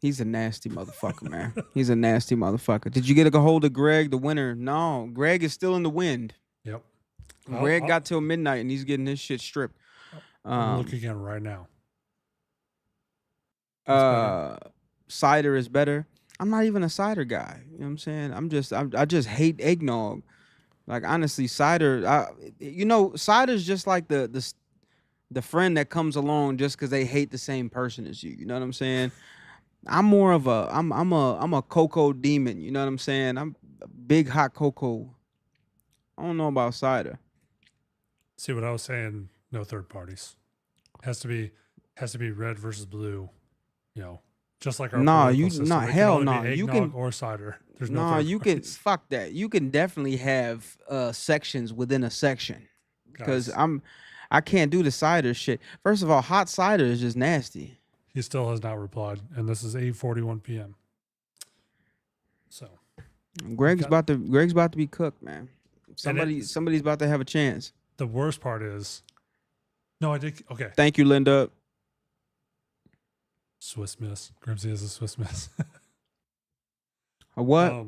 He's a nasty motherfucker, man. He's a nasty motherfucker. Did you get a hold of Greg, the winner? No, Greg is still in the wind. Yep. Greg got till midnight and he's getting his shit stripped. I'll look again right now. Cider is better. I'm not even a cider guy. You know what I'm saying? I just hate eggnog. Like, honestly, cider, cider's just like the friend that comes along just because they hate the same person as you. You know what I'm saying? I'm more of I'm a cocoa demon. You know what I'm saying? I'm a big hot cocoa. I don't know about cider. See what I was saying? No third parties. Has to be red versus blue. You know, just like our hell no. You can or cider. There's no. You can fuck that. You can definitely have sections within a section. Because I can't do the cider shit. First of all, hot cider is just nasty. He still has not replied, and this is 8:41 p.m. So, Greg's about to be cooked, man. Somebody's about to have a chance. The worst part is, no, I did. Okay. Thank you, Linda. Swiss Miss. Grimsy is a Swiss Miss. A what?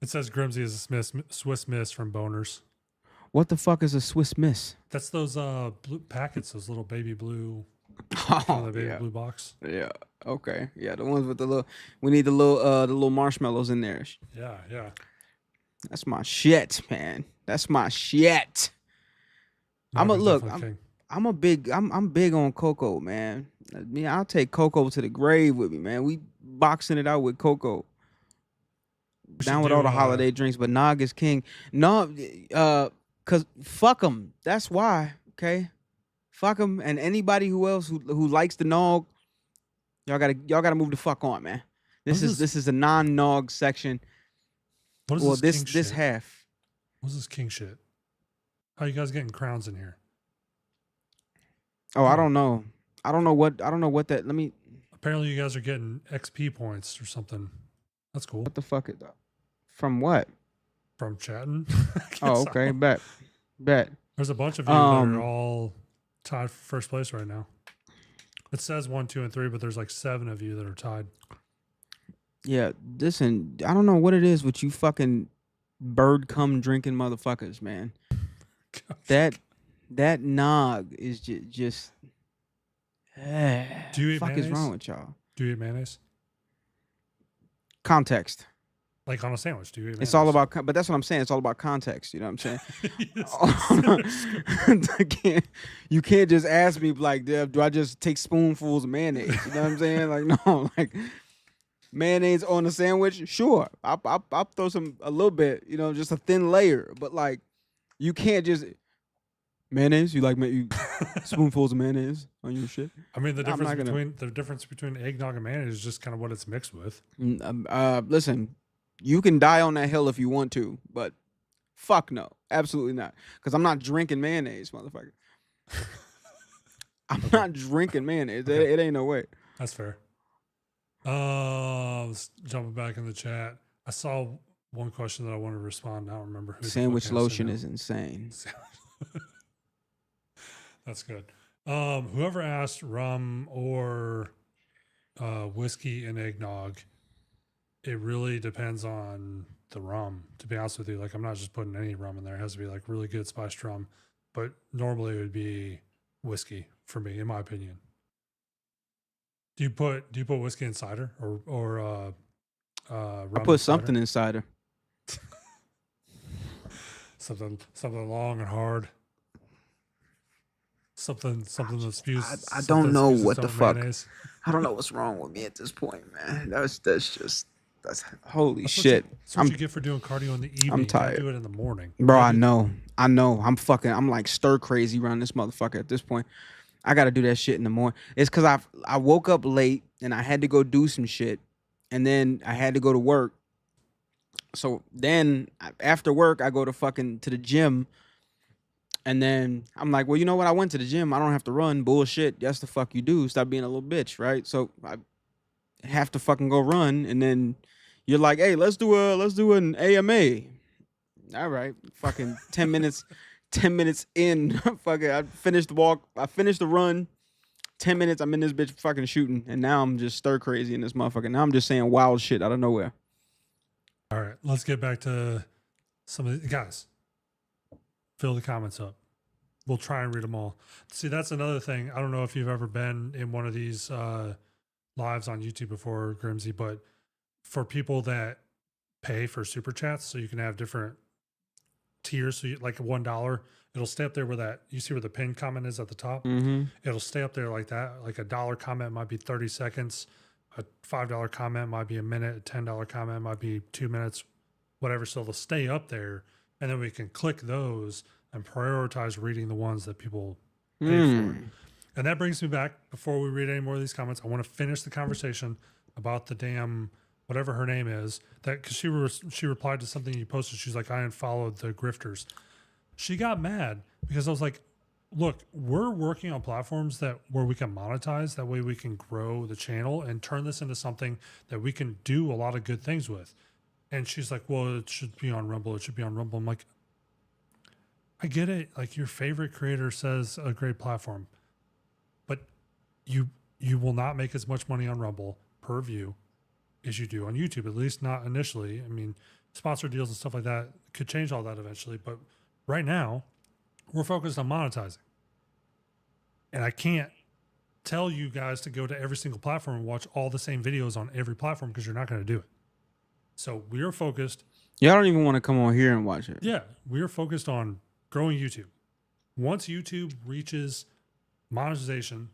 It says Grimsy is a Swiss Miss from Boners. What the fuck is a Swiss Miss? That's those blue packets, those little baby blue. Oh, blue box. Yeah. Okay. Yeah, the ones with the little. We need the little marshmallows in there. Yeah. That's my shit, man. That's my shit. I'm big on cocoa, man. I'll take cocoa to the grave with me, man. We boxing it out with cocoa. We should Down with do all the holiday drinks, but Nog is king. No, cause fuck them. That's why. Okay, fuck them and anybody who else who likes the Nog. Y'all gotta move the fuck on, man. What is This is a non-Nog section. what is Well, this king this shit? half. What's this king shit? How you guys getting crowns in here? Oh, I don't know. I don't know what that. Let me. Apparently, you guys are getting XP points or something. That's cool. What the fuck is that? From what? From chatting. Oh, okay. Bet. There's a bunch of you that are all tied for first place right now. It says 1, 2, and 3, but there's like 7 of you that are tied. Yeah, listen, I don't know what it is with you fucking bird cum drinking motherfuckers, man. That Nog is just Do you eat fuck mayonnaise? is wrong with y'all? Do you eat mayonnaise? Context. Like on a sandwich, do you eat mayonnaise? It's all about, but that's what I'm saying. It's all about context. You know what I'm saying? You can't just ask me like, do I just take spoonfuls of mayonnaise? You know what I'm saying? Like, no, like mayonnaise on a sandwich. Sure, I'll throw a little bit. You know, just a thin layer. But like, you can't just mayonnaise. You like spoonfuls of mayonnaise on your shit? I mean, the difference between eggnog and mayonnaise is just kind of what it's mixed with. Listen. You can die on that hill if you want to, but fuck no, absolutely not. Because I'm not drinking mayonnaise, motherfucker. I'm not drinking mayonnaise. Okay. It ain't no way. That's fair. Let's jumping back in the chat. I saw one question that I wanted to respond. I don't remember who. Sandwich lotion is insane. That's good. Whoever asked rum or whiskey and eggnog, it really depends on the rum, to be honest with you. Like, I'm not just putting any rum in there. It has to be like really good spiced rum. But normally it would be whiskey for me, in my opinion. Do you put whiskey in cider or rum? I put something in cider. something long and hard. Something that spews. I don't know what the fuck. Mayonnaise. I don't know what's wrong with me at this point, man. That's holy shit. That's what you get for doing cardio in the evening. I'm tired. You gotta do it in the morning, bro. I know. I'm like stir crazy around this motherfucker at this point. I gotta do that shit in the morning. It's because I woke up late and I had to go do some shit, and then I had to go to work. So then after work, I go to the gym, and then I'm like, well, you know what? I went to the gym. I don't have to run. Bullshit. That's the fuck you do. Stop being a little bitch, right? So I have to fucking go run, and then you're like, hey, let's do an AMA. All right, fucking 10 minutes. 10 minutes in, fucking, I finished the walk. I finished the run. 10 minutes, I'm in this bitch fucking shooting, and now I'm just stir crazy in this motherfucker. Now I'm just saying wild shit out of nowhere. All right, let's get back to some of the guys. Fill the comments up. We'll try and read them all. See, that's another thing. I don't know if you've ever been in one of these lives on YouTube before, Grimsy, but for people that pay for super chats, so you can have different tiers, so like $1, it'll stay up there where that, you see where the pinned comment is at the top. It'll stay up there like that. Like $1 comment might be 30 seconds, a $5 comment might be a minute, a $10 comment might be 2 minutes, whatever. So they'll stay up there, and then we can click those and prioritize reading the ones that people pay for. And that brings me back, before we read any more of these comments, I want to finish the conversation about the damn whatever her name is, that because she replied to something you posted. She's like, I unfollowed the grifters. She got mad because I was like, look, we're working on platforms where we can monetize. That way we can grow the channel and turn this into something that we can do a lot of good things with. And she's like, well, it should be on Rumble. It should be on Rumble. I'm like, I get it. Like, your favorite creator says a great platform, but you will not make as much money on Rumble per view as you do on YouTube, at least not initially. I mean, sponsor deals and stuff like that could change all that eventually, but right now we're focused on monetizing. And I can't tell you guys to go to every single platform and watch all the same videos on every platform, because you're not going to do it. So we are focused. Y'all don't even want to come on here and watch it. Yeah, we are focused on growing YouTube. Once YouTube reaches monetization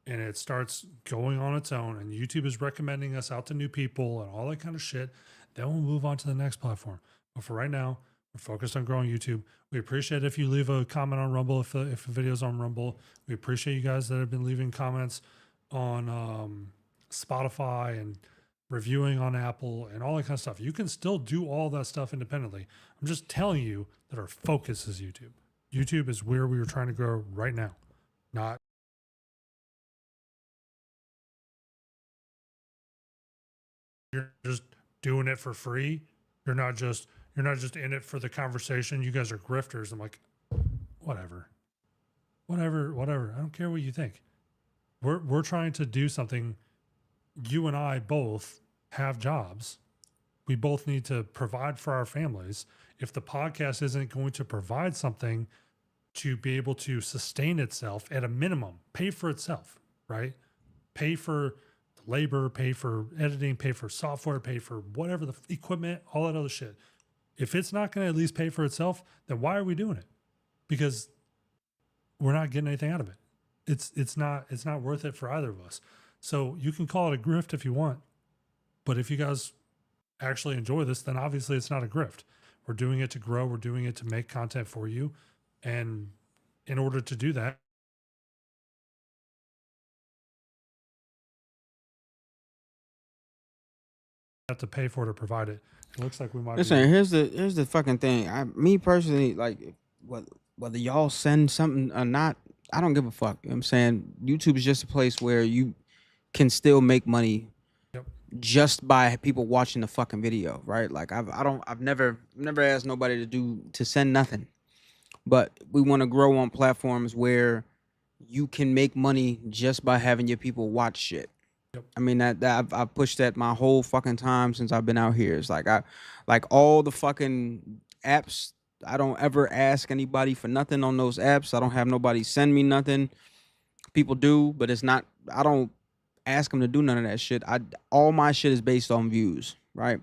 and it starts going on its own, and YouTube is recommending us out to new people and all that kind of shit, Then we'll move on to the next platform. But for right now, we're focused on growing YouTube. We appreciate if you leave a comment on Rumble if the video's on Rumble. We appreciate you guys that have been leaving comments on Spotify and reviewing on Apple and all that kind of stuff. You can still do all that stuff independently. I'm just telling you that our focus is YouTube. YouTube is where we are trying to grow right now, not you're just doing it for free. You're not just in it for the conversation. You guys are grifters. I'm like, whatever. I don't care what you think. We're trying to do something. You and I both have jobs. We both need to provide for our families. If the podcast isn't going to provide something to be able to sustain itself at a minimum, pay for itself, right? Pay for labor, pay for editing, pay for software, pay for whatever the equipment, all that other shit. If it's not going to at least pay for itself, then why are we doing it? Because we're not getting anything out of it. It's not worth it for either of us. So you can call it a grift if you want, but if you guys actually enjoy this, then obviously it's not a grift. We're doing it to grow. We're doing it to make content for you. And in order to do that, have to pay for it to provide it. It looks like we might Listen, here's the fucking thing. Me personally, like, whether y'all send something or not, I don't give a fuck. You know what I'm saying? YouTube is just a place where you can still make money just by people watching the fucking video, right? Like I've never asked nobody to send nothing. But we want to grow on platforms where you can make money just by having your people watch shit. Yep. I mean I've pushed that my whole fucking time since I've been out here. It's like all the fucking apps. I don't ever ask anybody for nothing on those apps. I don't have nobody send me nothing. People do, but it's not. I don't ask them to do none of that shit. All my shit is based on views, right?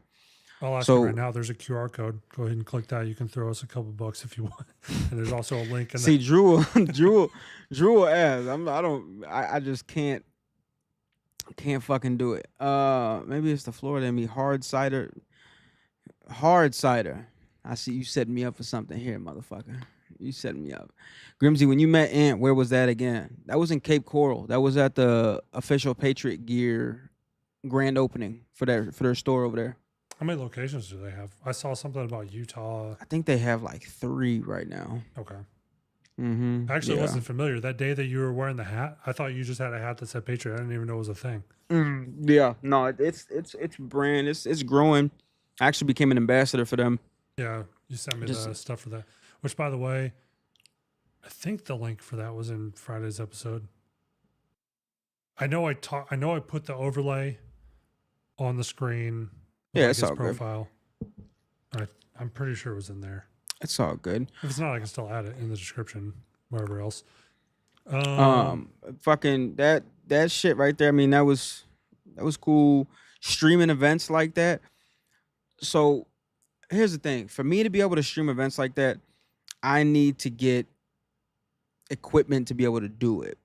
I'll ask you right now. There's a QR code. Go ahead and click that. You can throw us a couple bucks if you want. And there's also a link. In See, Drew will ask. I just can't fucking do it. Maybe it's the Florida in me. Hard cider. I see you setting me up for something here, motherfucker. You setting me up. Grimsy, when you met Ant, where was that again? That was in Cape Coral. That was at the official Patriot Gear grand opening for their store over there. How many locations do they have? I saw something about Utah. I think they have like 3 right now. Okay. Mm-hmm. Actually, I wasn't familiar. That day that you were wearing the hat, I thought you just had a hat that said Patriot. I didn't even know it was a thing. Yeah. No, it's brand. It's growing. I actually became an ambassador for them. Yeah, you sent me the stuff for that. Which, by the way, I think the link for that was in Friday's episode. I know I put the overlay on the screen. Yeah, it's all profile. Good. I'm pretty sure it was in there. It's all good. If it's not, I can still add it in the description, wherever else. Fucking that shit right there. I mean, that was cool. Streaming events like that. So here's the thing. For me to be able to stream events like that, I need to get equipment to be able to do it.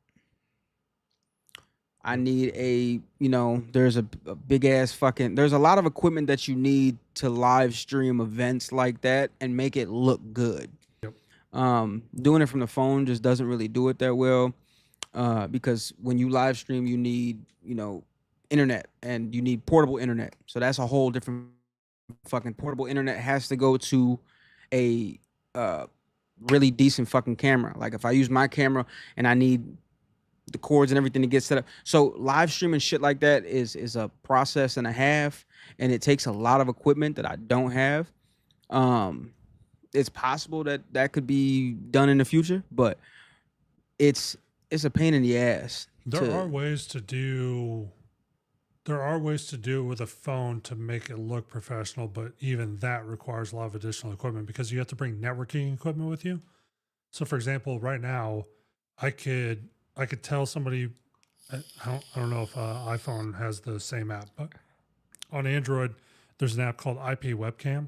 I need there's a big ass there's a lot of equipment that you need to live stream events like that and make it look good. Yep. Doing it from the phone just doesn't really do it that well. Because when you live stream, you need, internet, and you need portable internet. So that's a whole different fucking portable internet has to go to a really decent fucking camera. Like if I use my camera and I need the cords and everything to get set up. So live streaming shit like that is a process and a half, and it takes a lot of equipment that I don't have. It's possible that could be done in the future, but it's a pain in the ass. There are ways to do it with a phone to make it look professional, but even that requires a lot of additional equipment because you have to bring networking equipment with you. So for example, right now, I could tell somebody, I don't know if iPhone has the same app, but on Android, there's an app called IP Webcam.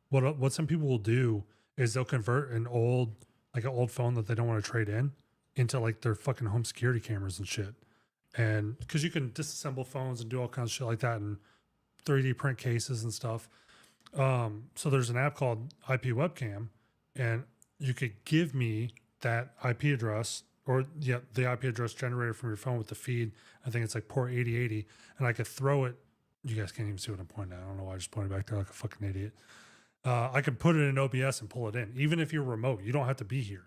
What some people will do is they'll convert an old phone that they don't want to trade in into like their fucking home security cameras and shit. And because you can disassemble phones and do all kinds of shit like that and 3D print cases and stuff. So there's an app called IP Webcam, and you could give me that IP address or the IP address generated from your phone with the feed. I think it's like port 8080, and I could throw it. You guys can't even see what I'm pointing at. I don't know why I just pointed back there like a fucking idiot. I could put it in OBS and pull it in. Even if you're remote, you don't have to be here.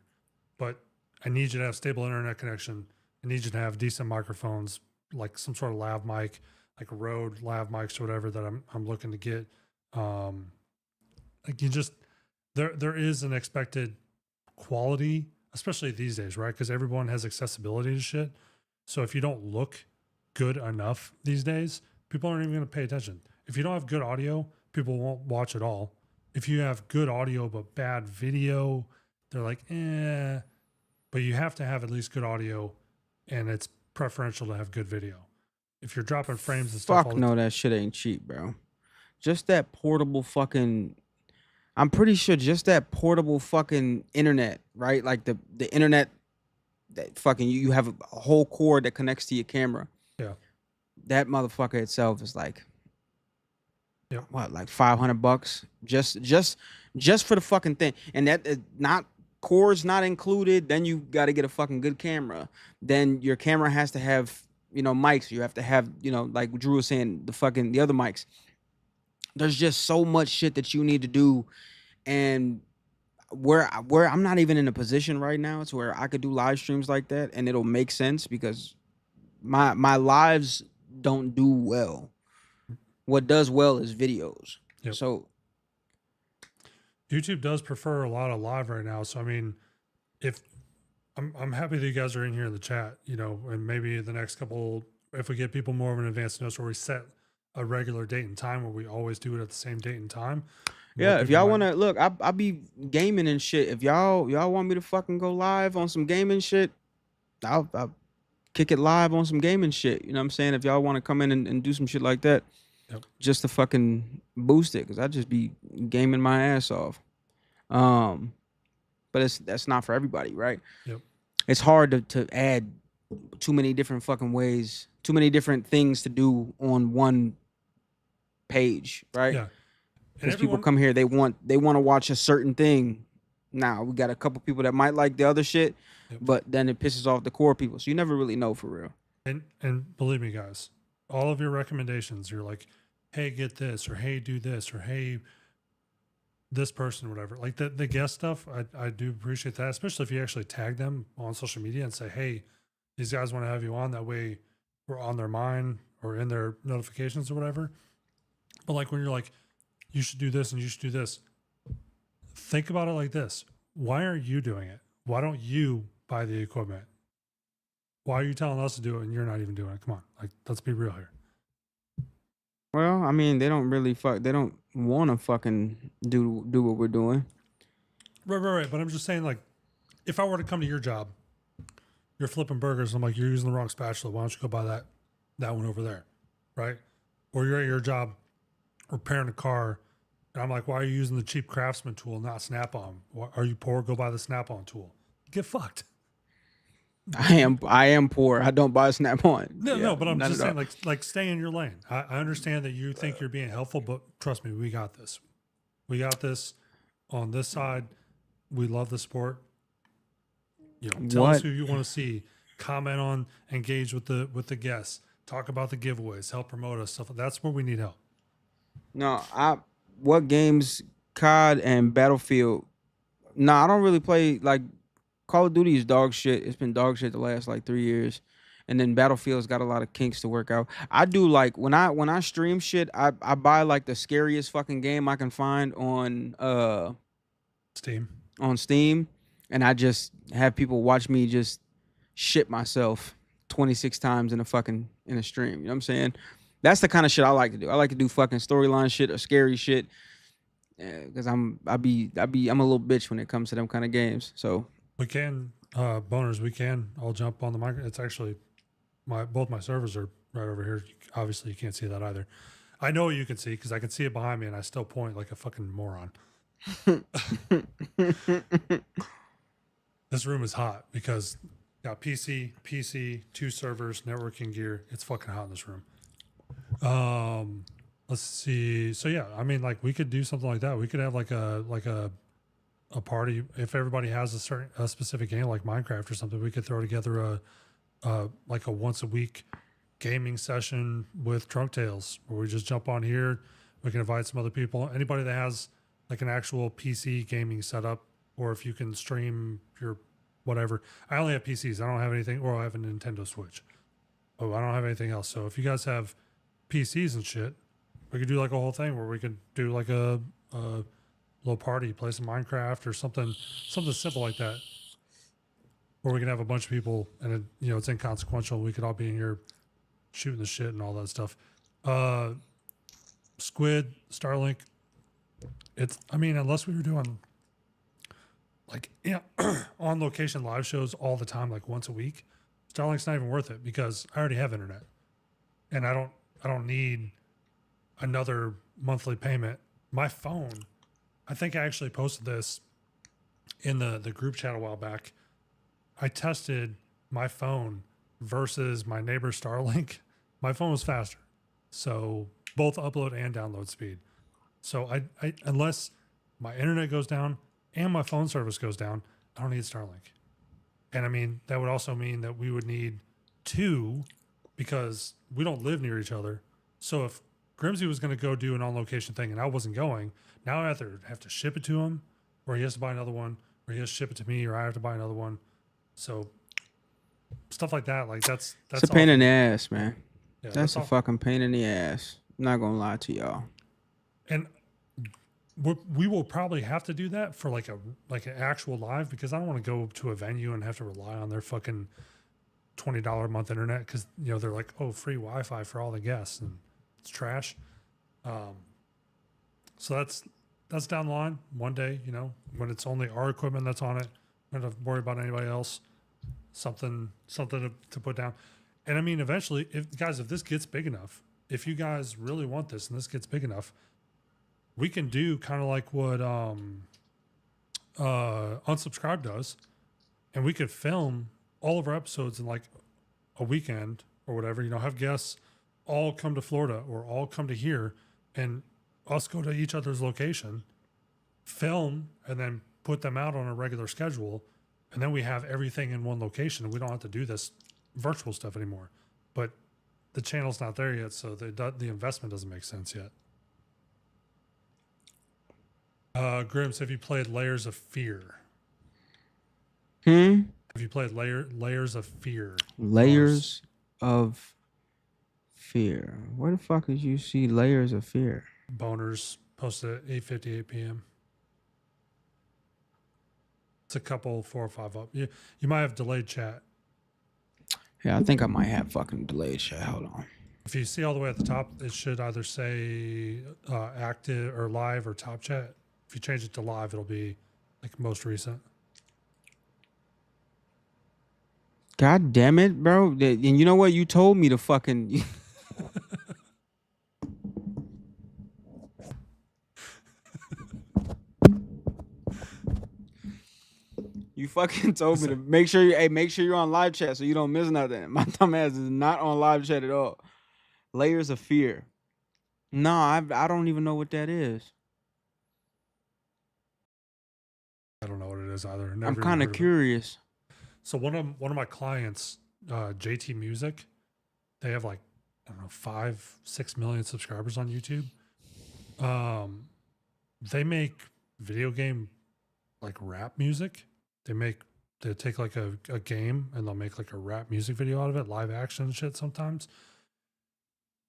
But I need you to have stable internet connection. I need you to have decent microphones, like some sort of lav mic, like Rode lav mics or whatever that I'm looking to get. Like you just there is an expected quality, especially these days, right? Because everyone has accessibility to shit. So if you don't look good enough these days, people aren't even going to pay attention. If you don't have good audio, people won't watch at all. If you have good audio but bad video, they're like, eh. But you have to have at least good audio, and it's preferential to have good video. If you're dropping frames and stuff, Fuck no, that shit ain't cheap, bro. Just that portable fucking. I'm pretty sure just that portable fucking internet, right? Like the internet that fucking you have a whole cord that connects to your camera. Yeah. That motherfucker itself is like, yep. What, like $500 just for the fucking thing, and that not cords not included. Then you got to get a fucking good camera. Then your camera has to have mics. You have to have like Drew was saying the other mics. There's just so much shit that you need to do, and where I'm not even in a position right now to where I could do live streams like that and it'll make sense because my lives don't do well. What does well is videos. Yep. So YouTube does prefer a lot of live right now. So I mean, if I'm happy that you guys are in here in the chat, and maybe the next couple, if we get people more of an advanced notice where we set a regular date and time where we always do it at the same date and time. Yeah, if y'all want to look, I be gaming and shit. If y'all want me to fucking go live on some gaming shit, I'll kick it live on some gaming shit. You know what I'm saying? If y'all want to come in and do some shit like that, yep. Just to fucking boost it, because I just be gaming my ass off. But that's not for everybody, right? Yep. It's hard to add too many different fucking ways, too many different things to do on one page, right? Yeah. Because people come here, they want to watch a certain thing. Now we got a couple people that might like the other shit, yep. But then it pisses off the core people. So you never really know for real. And believe me, guys, all of your recommendations, you're like, hey, get this, or hey, do this, or hey, this person, whatever. Like the guest stuff, I do appreciate that, especially if you actually tag them on social media and say, hey, these guys want to have you on. That way we're on their mind or in their notifications or whatever. But like when you're like, you should do this and you should do this, think about it like this. Why are you doing it? Why don't you buy the equipment? Why are you telling us to do it and you're not even doing it? Come on. Like, let's be real here. Well, I mean, they don't really they don't want to fucking do what we're doing. Right. But I'm just saying, like, if I were to come to your job, you're flipping burgers, I'm like, you're using the wrong spatula. Why don't you go buy that one over there? Right? Or you're at your job repairing a car, and I'm like, why are you using the cheap Craftsman tool, not Snap-on? Are you poor? Go buy the Snap-on tool. Get fucked. I am poor. I don't buy Snap-on. No, but I'm just saying, like stay in your lane. I understand that you think you're being helpful, but trust me, we got this. We got this on this side. We love the sport. Tell us who you want to see. Comment on, engage with the guests. Talk about the giveaways. Help promote us. Stuff. That's where we need help. No, what games? COD and Battlefield. No, I don't really play like. Call of Duty is dog shit. It's been dog shit the last like 3 years, and then Battlefield's got a lot of kinks to work out. I do like when I stream shit. I buy like the scariest fucking game I can find on Steam, and I just have people watch me just shit myself 26 times in a stream. You know what I'm saying? That's the kind of shit I like to do. I like to do fucking storyline shit or scary shit, because I'm a little bitch when it comes to them kind of games. So. We can, boners, we can all jump on the mic. It's actually, both my servers are right over here. Obviously, you can't see that either. I know you can see because I can see it behind me and I still point like a fucking moron. This room is hot because got PC, 2 servers, networking gear. It's fucking hot in this room. let's see. So yeah, I mean, like we could do something like that. We could have like a party if everybody has a specific game like Minecraft or something. We could throw together like a once a week gaming session with Drunk Tales where we just jump on here. We can invite some other people. Anybody that has like an actual PC gaming setup, or if you can stream your whatever. I only have PCs. I don't have anything, or I have a Nintendo Switch. Oh, I don't have anything else. So if you guys have PCs and shit, we could do like a whole thing where we could do like a little party, play some Minecraft or something simple like that, where we can have a bunch of people and it's inconsequential. We could all be in here shooting the shit and all that stuff. Squid, Starlink. I mean, unless we were doing like on location live shows all the time, like once a week, Starlink's not even worth it because I already have internet, and I don't need another monthly payment. My phone, I think I actually posted this in the group chat a while back. I tested my phone versus my neighbor's Starlink. My phone was faster, so both upload and download speed. So I unless my internet goes down and my phone service goes down, I don't need Starlink. And I mean that would also mean that we would need two because we don't live near each other. So if Grimsy was going to go do an on location thing and I wasn't going, now I either have to ship it to him, or he has to buy another one, or he has to ship it to me, or I have to buy another one. So stuff like that, like that's It's a pain in the ass, man. Yeah, That's a fucking pain in the ass. I'm not gonna lie to y'all. And we will probably have to do that for like an actual live because I don't want to go to a venue and have to rely on their fucking $20 a month internet because they're like, oh, free Wi-Fi for all the guests, and it's trash. So that's down the line one day, when it's only our equipment that's on it. We don't have to worry about anybody else. Something to put down. And I mean, eventually, if this gets big enough, if you guys really want this and this gets big enough, we can do kind of like what Unsubscribe does, and we could film all of our episodes in like a weekend or whatever. Have guests all come to Florida or all come to here, and us go to each other's location, film, and then put them out on a regular schedule, and then we have everything in one location, and we don't have to do this virtual stuff anymore. But the channel's not there yet, so the investment doesn't make sense yet. Grims, have you played Layers of Fear? Have you played Layers of Fear? Layers of Fear. Where the fuck did you see Layers of Fear? Boners posted at 8:58 p.m. It's a couple 4 or 5 up. You might have delayed chat. Yeah, I think I might have fucking delayed chat. Hold on. If you see all the way at the top, it should either say active or live or top chat. If you change it to live, it'll be like most recent. God damn it, bro. And you know what? You told me to fucking... You fucking told me to make sure you're on live chat so you don't miss nothing. My dumb ass is not on live chat at all. Layers of Fear. No, I don't even know what that is. I don't know what it is either. I'm kind of curious. So one of my clients, JT Music, they have like, I don't know, 5-6 million subscribers on YouTube. They make video game like rap music. They take like a game and they'll make like a rap music video out of it, live action shit sometimes.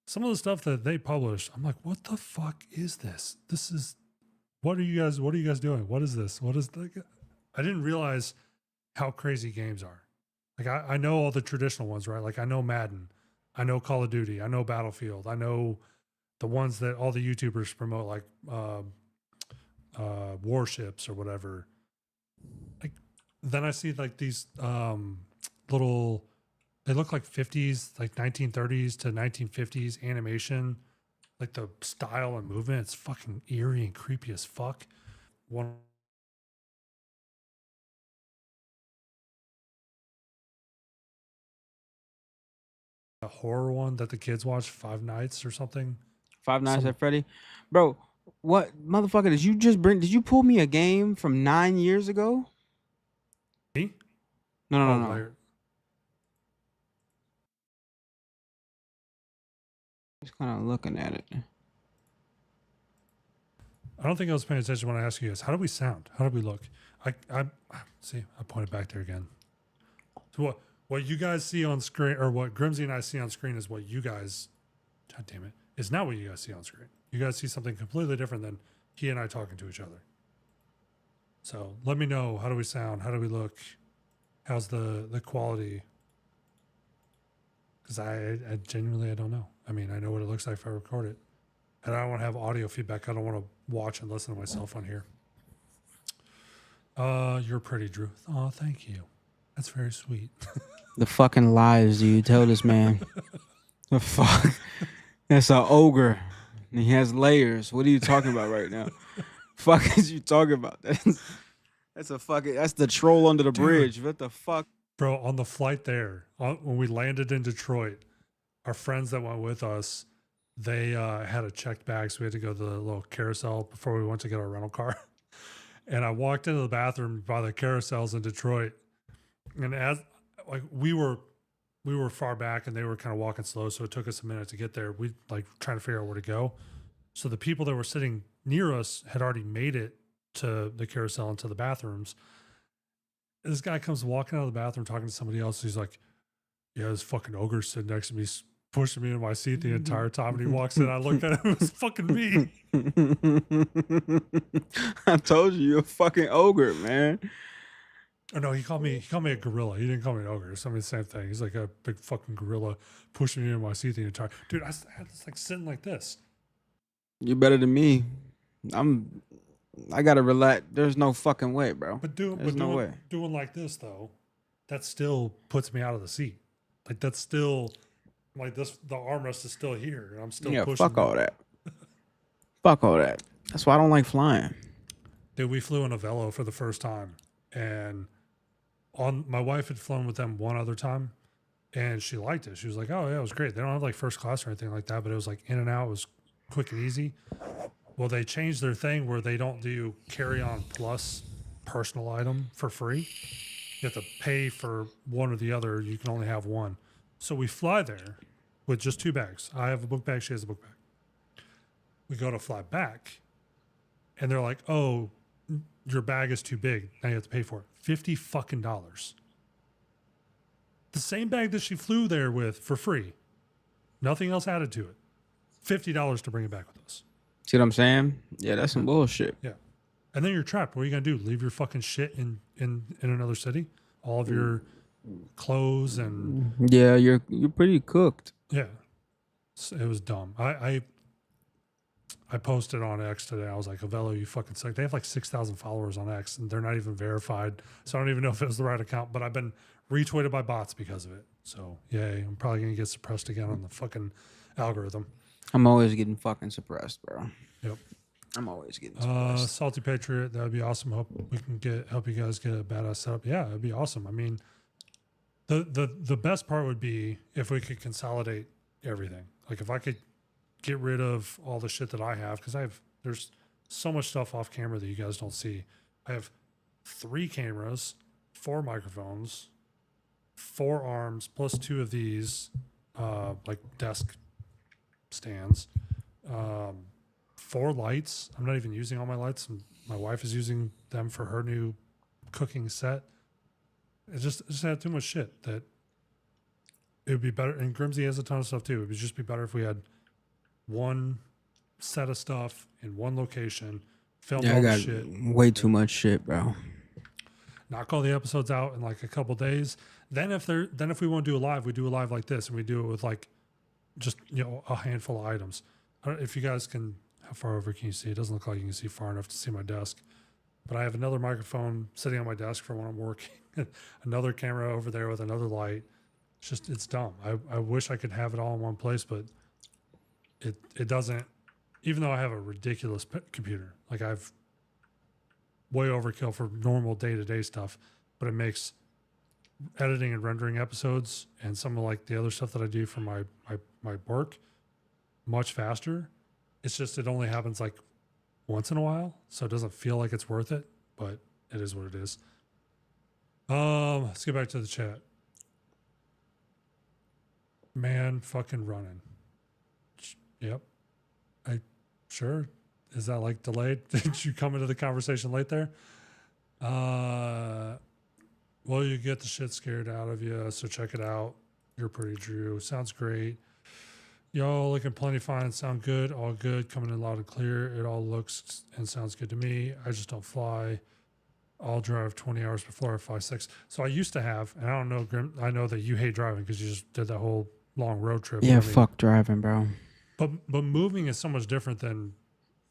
Some of the stuff that they publish, I'm like, what the fuck is this? What are you guys doing? What is this? What is I didn't realize how crazy games are. Like I know all the traditional ones, right? Like I know Madden, I know Call of Duty, I know Battlefield, I know the ones that all the YouTubers promote, like Warships or whatever. Like then I see like these little, they look like 50s, like 1930s to 1950s animation, like the style and movement. It's fucking eerie and creepy as fuck. A horror one that the kids watch, Five Nights or something. Five Nights Some at Freddy, bro. What motherfucker did you just bring? Did you pull me a game from 9 years ago? me? No, no, Oh, no, no. later. Just kind of looking at it. I don't think I was paying attention when I asked you guys. How do we sound? How do we look? I see. I pointed back there again. So what you guys see on screen, or what Grimsy and I see on screen, is what you guys. God damn it! Is not what you guys see on screen. You guys see something completely different than he and I talking to each other. So let me know. How do we sound? How do we look? How's the quality? Because I genuinely I don't know. I mean, I know what it looks like if I record it, and I don't want to have audio feedback. I don't want to watch and listen to myself on here. You're pretty, Drew. Oh, thank you. That's very sweet. The fucking lies you tell this man. The fuck? That's an ogre. And he has layers. What are you talking about right now? Fuck is you talking about? That's a fucking. That's the troll under the bridge. What the fuck? Bro, on the flight there, when we landed in Detroit, our friends that went with us, they had a checked bag, so we had to go to the little carousel before we went to get our rental car. And I walked into the bathroom by the carousels in Detroit, and as like we were far back, and they were kind of walking slow, so it took us a minute to get there. We like trying to figure out where to go. So the people that were sitting near us had already made it to the carousel and to the bathrooms. This guy comes walking out of the bathroom talking to somebody else. He's like, "Yeah, this fucking ogre sitting next to me, pushing me in my seat the entire time." And he walks in. I looked at him. It was fucking me. I told you, you're a fucking ogre, man. Oh no, he called me a gorilla. He didn't call me an ogre. It's the same thing. He's like a big fucking gorilla pushing me in my seat the entire. Dude, I had this like sitting like this. You're better than me. I gotta relax. There's no fucking way, bro. But There's no way. doing like this though, that still puts me out of the seat. Like that's still like this. The armrest is still here, and I'm still pushing. Fuck all that. Fuck all that. That's why I don't like flying. Dude, we flew in a Velo for the first time, and my wife had flown with them one other time, and she liked it. She was like, "Oh yeah, it was great." They don't have like first class or anything like that, but it was like in and out. It was quick and easy. Well, they changed their thing where they don't do carry-on plus personal item for free. You have to pay for one or the other. You can only have one. So we fly there with just 2 bags. I have a book bag. She has a book bag. We go to fly back, and they're like, "Oh, your bag is too big. Now you have to pay for it. $50 fucking dollars." The same bag that she flew there with for free. Nothing else added to it. $50 to bring it back with us. See what I'm saying? Yeah, that's some bullshit. Yeah. And then you're trapped. What are you gonna do? Leave your fucking shit in another city? All of your clothes and Yeah, you're pretty cooked. yeah. It was dumb. I posted on X today. I was like, Avello, you fucking suck. They have like 6,000 followers on X, and they're not even verified. So I don't even know if it was the right account, but I've been retweeted by bots because of it. So yay, I'm probably gonna get suppressed again on the fucking algorithm. I'm always getting fucking suppressed, bro. Yep. I'm always getting suppressed. Salty Patriot, that would be awesome. Hope we can help you guys get a badass setup. Yeah, it'd be awesome. I mean, the best part would be if we could consolidate everything. Like if I could get rid of all the shit that I have, because there's so much stuff off camera that you guys don't see. I have 3 cameras, 4 microphones, 4 arms, plus 2 of these like desk stands, 4 lights. I'm not even using all my lights. My wife is using them for her new cooking set. It just had too much shit that it would be better. And Grimsy has a ton of stuff too. It would just be better if we had one set of stuff in one location, filmed all the shit. Way too much shit, bro. Knock all the episodes out in like a couple days. Then if we want to do a live, we do a live like this, and we do it with like just a handful of items. I don't know if you guys can. How far over can you see? It doesn't look like you can see far enough to see my desk. But I have another microphone sitting on my desk for when I'm working. Another camera over there with another light. It's dumb. I wish I could have it all in one place, but it doesn't. Even though I have a ridiculous computer, like I've way overkill for normal day-to-day stuff, but it makes editing and rendering episodes, and some of like the other stuff that I do for my work much faster. It's just it only happens like once in a while, so it doesn't feel like it's worth it, but it is what it is. Let's get back to the chat. Man fucking running. Yep. Sure. Is that like delayed? Did you come into the conversation late there? Well, you get the shit scared out of you, so check it out. You're pretty Drew. Sounds great. Y'all looking plenty fine. Sound good. All good. Coming in loud and clear. It all looks and sounds good to me. I just don't fly. I'll drive 20 hours before I fly 6. So I used to have, and I don't know, Grim, I know that you hate driving because you just did that whole long road trip. Yeah, fuck driving, bro. But moving is so much different than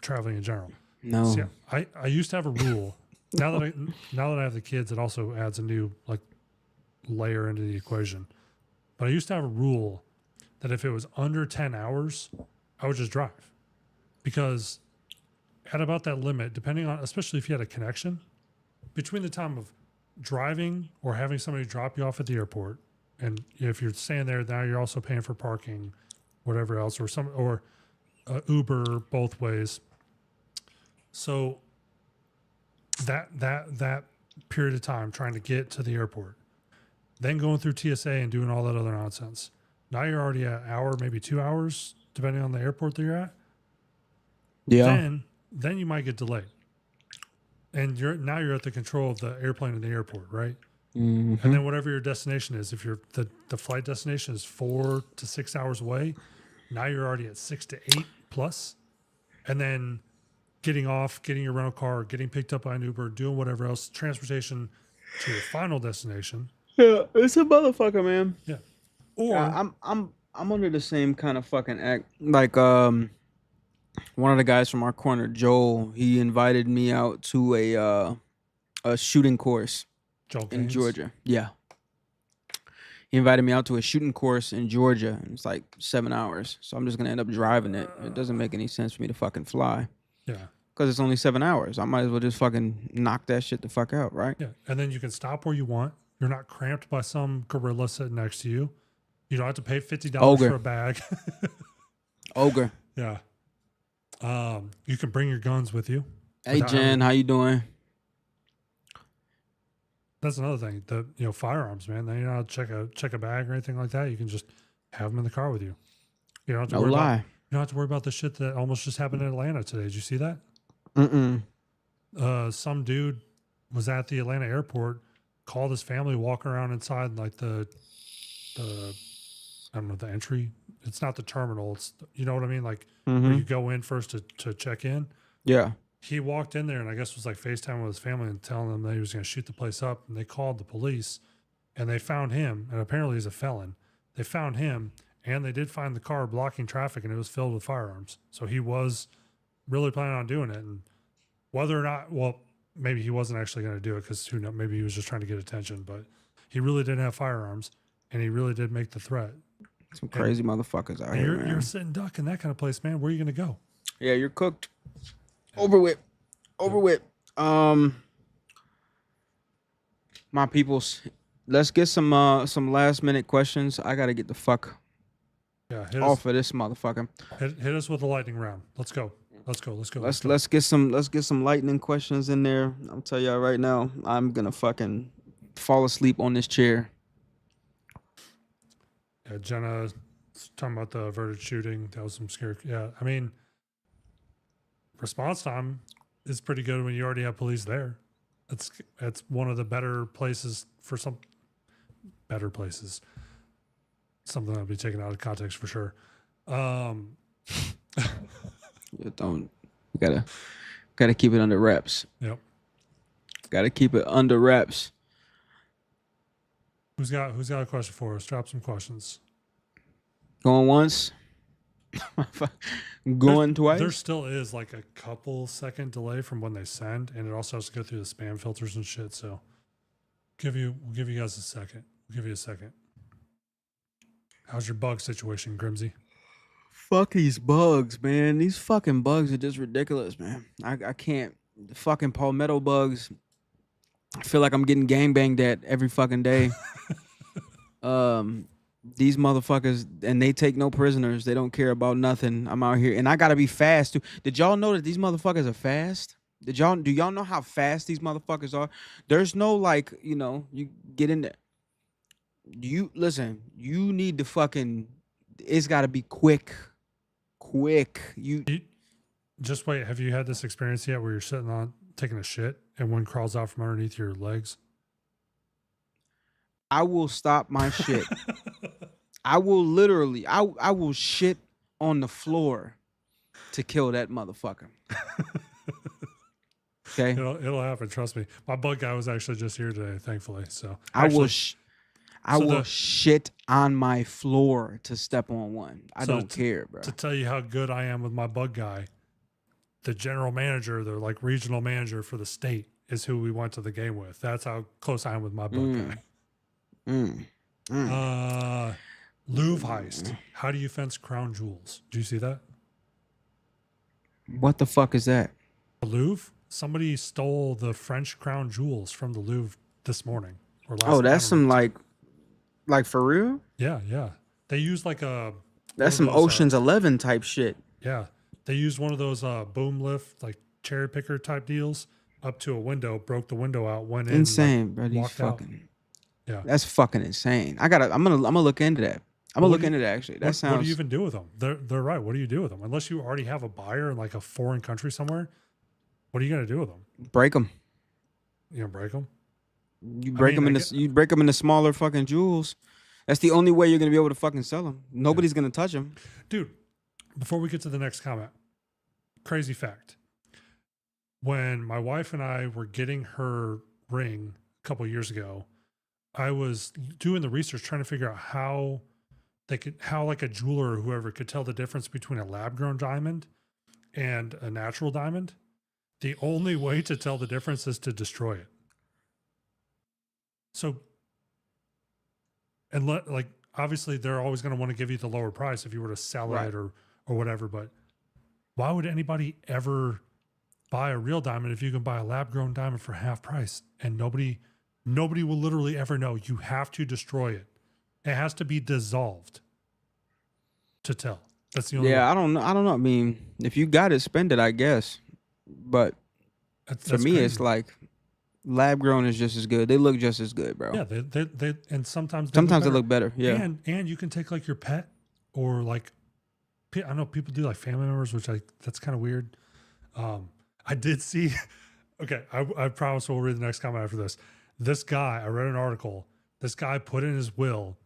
traveling in general. No. See, I used to have a rule. now that I have the kids, it also adds a new like layer into the equation. But I used to have a rule that if it was under 10 hours, I would just drive. Because at about that limit, depending on, especially if you had a connection, between the time of driving or having somebody drop you off at the airport, and if you're staying there, now you're also paying for parking, whatever else, or Uber both ways. So that period of time trying to get to the airport, then going through TSA and doing all that other nonsense. Now you're already an hour, maybe 2 hours, depending on the airport that you're at. Yeah. Then you might get delayed. And you're at the control of the airplane in the airport, right? Mm-hmm. And then whatever your destination is, if the flight destination is 4 to 6 hours away, now you're already at 6 to 8 plus. And then getting off, getting your rental car, getting picked up by an Uber, doing whatever else, transportation to your final destination. Yeah, it's a motherfucker, man. Yeah. Or I'm under the same kind of fucking act. Like one of the guys from our corner, Joel, he invited me out to a shooting course Joel in Gaines. Georgia. Yeah. He invited me out to a shooting course in Georgia, and it's like 7 hours. So I'm just gonna end up driving it. It doesn't make any sense for me to fucking fly. Yeah. Because it's only 7 hours. I might as well just fucking knock that shit the fuck out, right? Yeah. And then you can stop where you want. You're not cramped by some gorilla sitting next to you. You don't have to pay $50 for a bag. Ogre. Yeah. You can bring your guns with you. Hey Jen, how you doing? That's another thing. The firearms, man. Then you don't have to check a bag or anything like that. You can just have them in the car with you. You don't have to worry about. You don't have to worry about the shit that almost just happened in Atlanta today. Did you see that? Some dude was at the Atlanta airport, called his family, walking around inside like the I don't know, the entry. It's not the terminal. It's you know what I mean, like where you go in first to check in. Yeah. He walked in there and I guess was like FaceTime with his family and telling them that he was going to shoot the place up. And they called the police and they found him. And apparently he's a felon. They found him and they did find the car blocking traffic and it was filled with firearms. So he was really planning on doing it. And whether or not, well, maybe he wasn't actually going to do it because who knows, maybe he was just trying to get attention. But he really didn't have firearms and he really did make the threat. Some crazy motherfuckers out here, man. You're a sitting duck in that kind of place, man. Where are you going to go? Yeah, you're cooked. Over with. My peoples, let's get some last minute questions. I gotta get the fuck off of this motherfucker. Hit us with a lightning round. Let's go. Let's get some lightning questions in there. I'll tell y'all right now, I'm gonna fucking fall asleep on this chair. Yeah, Jenna talking about the averted shooting. That was some scary. Yeah, I mean, response time is pretty good when you already have police there. That's one of the better places for some better places. Something that'll be taken out of context for sure. You gotta keep it under wraps. Yep. Gotta keep it under wraps. Who's got a question for us? Drop some questions. Going once. Going twice. There still is like a couple second delay from when they send, and it also has to go through the spam filters and shit. So, we'll give you guys a second. We'll give you a second. How's your bug situation, Grimsy? Fuck these bugs, man. These fucking bugs are just ridiculous, man. I can't. The fucking palmetto bugs. I feel like I'm getting gangbanged at every fucking day. These motherfuckers, and they take no prisoners. They don't care about nothing. I'm out here, and I gotta be fast too. Did y'all know that these motherfuckers are fast? Do y'all know how fast these motherfuckers are? There's no like, you get in there. You listen. You need to fucking. It's gotta be quick, quick. Just wait. Have you had this experience yet where you're sitting on taking a shit and one crawls out from underneath your legs? I will stop my shit. I will literally. I will shit on the floor to kill that motherfucker. Okay. It'll happen. Trust me. My bug guy was actually just here today, thankfully. So I will So shit on my floor to step on one. I don't care, bro. To tell you how good I am with my bug guy, the general manager, the like regional manager for the state, is who we went to the game with. That's how close I am with my bug guy. Louvre heist. How do you fence crown jewels? Do you see that? What the fuck is that? The Louvre? Somebody stole the French crown jewels from the Louvre this morning or last. Oh, that's some like for real? Yeah. They use like that's some Ocean's 11 type shit. Yeah. They used one of those boom lift, like cherry picker type deals up to a window, broke the window out, went in. Insane, bro. These fucking. Yeah. That's fucking insane. I'm gonna look into that. I'm gonna look into that actually. That sounds. What do you even do with them? They're right. What do you do with them? Unless you already have a buyer in like a foreign country somewhere, what are you gonna do with them? Break them. You gonna break them? You break them into smaller fucking jewels. That's the only way you're gonna be able to fucking sell them. Nobody's gonna touch them, dude. Before we get to the next comment, crazy fact: when my wife and I were getting her ring a couple years ago, I was doing the research trying to figure out how like a jeweler or whoever could tell the difference between a lab grown diamond and a natural diamond. The only way to tell the difference is to destroy it. So, and like obviously they're always going to want to give you the lower price if you were to sell it or whatever. But why would anybody ever buy a real diamond if you can buy a lab grown diamond for half price? And nobody will literally ever know. You have to destroy it. It has to be dissolved to tell. That's the only way. I don't know. I mean, if you got it, spend it, I guess. But that's for me, crazy. It's like lab grown is just as good. They look just as good, bro. Yeah, they and sometimes they look better. Yeah, and you can take like your pet or like I know people do like family members, which that's kind of weird. I did see. Okay, I promise we'll read the next comment after this. This guy, I read an article. This guy put in his will